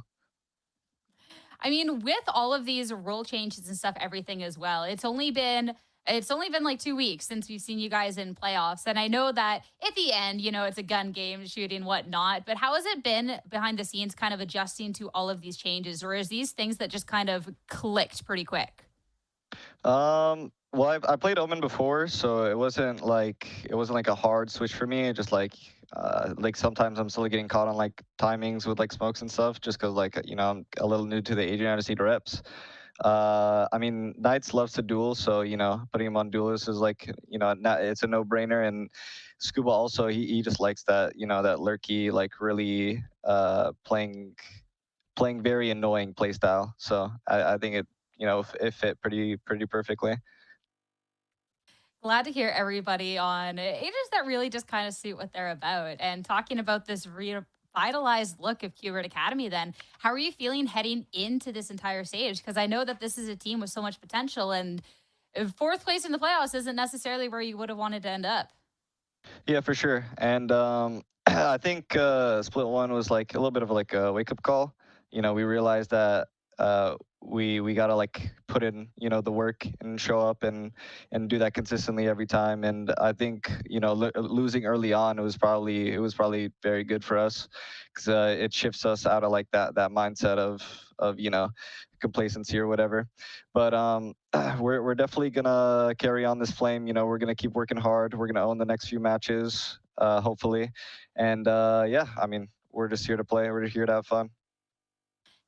I mean, with all of these role changes and stuff, everything as well, it's only been like 2 weeks since we've seen you guys in playoffs. And I know that at the end, it's a gun game, shooting, whatnot. But how has it been behind the scenes kind of adjusting to all of these changes? Or is these things that just kind of clicked pretty quick? Well, I played Omen before, so it wasn't like a hard switch for me. It just like sometimes I'm still getting caught on like timings with like smokes and stuff, just because like I'm a little new to the agent. I just need reps. I mean, Knights loves to duel, so putting him on duelist is like it's a no-brainer. And Scuba also, he just likes that that lurky, like really playing very annoying playstyle. So I think it fit pretty perfectly. Glad to hear everybody on ages that really just kind of suit what they're about. And talking about this revitalized look of Qbert Academy, then how are you feeling heading into this entire stage? Because I know that this is a team with so much potential, and 4th place in the playoffs isn't necessarily where you would have wanted to end up. Yeah, for sure. And I think split 1 was like a little bit of like a wake-up call. We realized that we gotta like put in the work and show up and do that consistently every time. And I think losing early on, it was probably very good for us, because it shifts us out of like that mindset of complacency or whatever. But we're definitely gonna carry on this flame. We're gonna keep working hard. We're gonna own the next few matches, hopefully. And yeah, I mean, we're just here to play. We're here to have fun.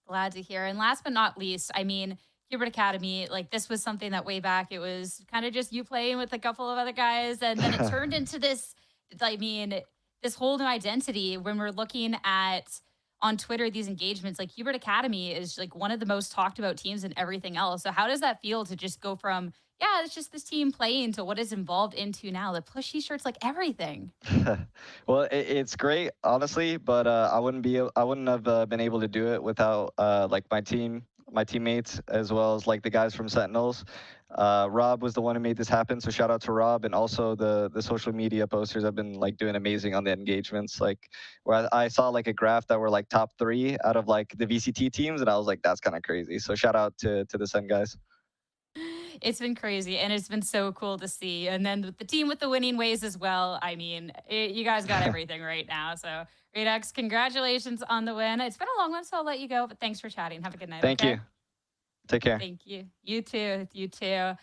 Glad to hear. And last but not least, I mean, Qbert Academy, like this was something that way back, it was kind of just you playing with a couple of other guys. And then it turned into this, I mean, this whole new identity when we're looking at on Twitter, these engagements. Like Qbert Academy is like one of the most talked about teams and everything else. So how does that feel to just go from, yeah, it's just this team playing, to what is involved into now the plushie shirts, like everything? Well, it's great, honestly, but I wouldn't have been able to do it without like my teammates, as well as like the guys from Sentinels. Rob was the one who made this happen, so shout out to Rob. And also the social media posters have been like doing amazing on the engagements. Like where I saw like a graph that were like top 3 out of like the VCT teams, and I was like, that's kind of crazy. So shout out to the Sen guys. It's been crazy, and it's been so cool to see. And then the team with the winning ways as well. I mean, you guys got everything right now. So Redux, congratulations on the win. It's been a long one, so I'll let you go, but thanks for chatting. Have a good night. Thank you. Take care. Thank you. You too. You too.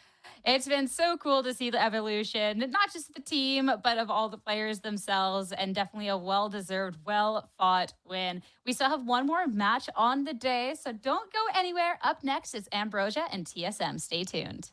It's been so cool to see the evolution, not just the team, but of all the players themselves, and definitely a well-deserved, well-fought win. We still have one more match on the day, so don't go anywhere. Up next is Ambrosia and TSM. Stay tuned.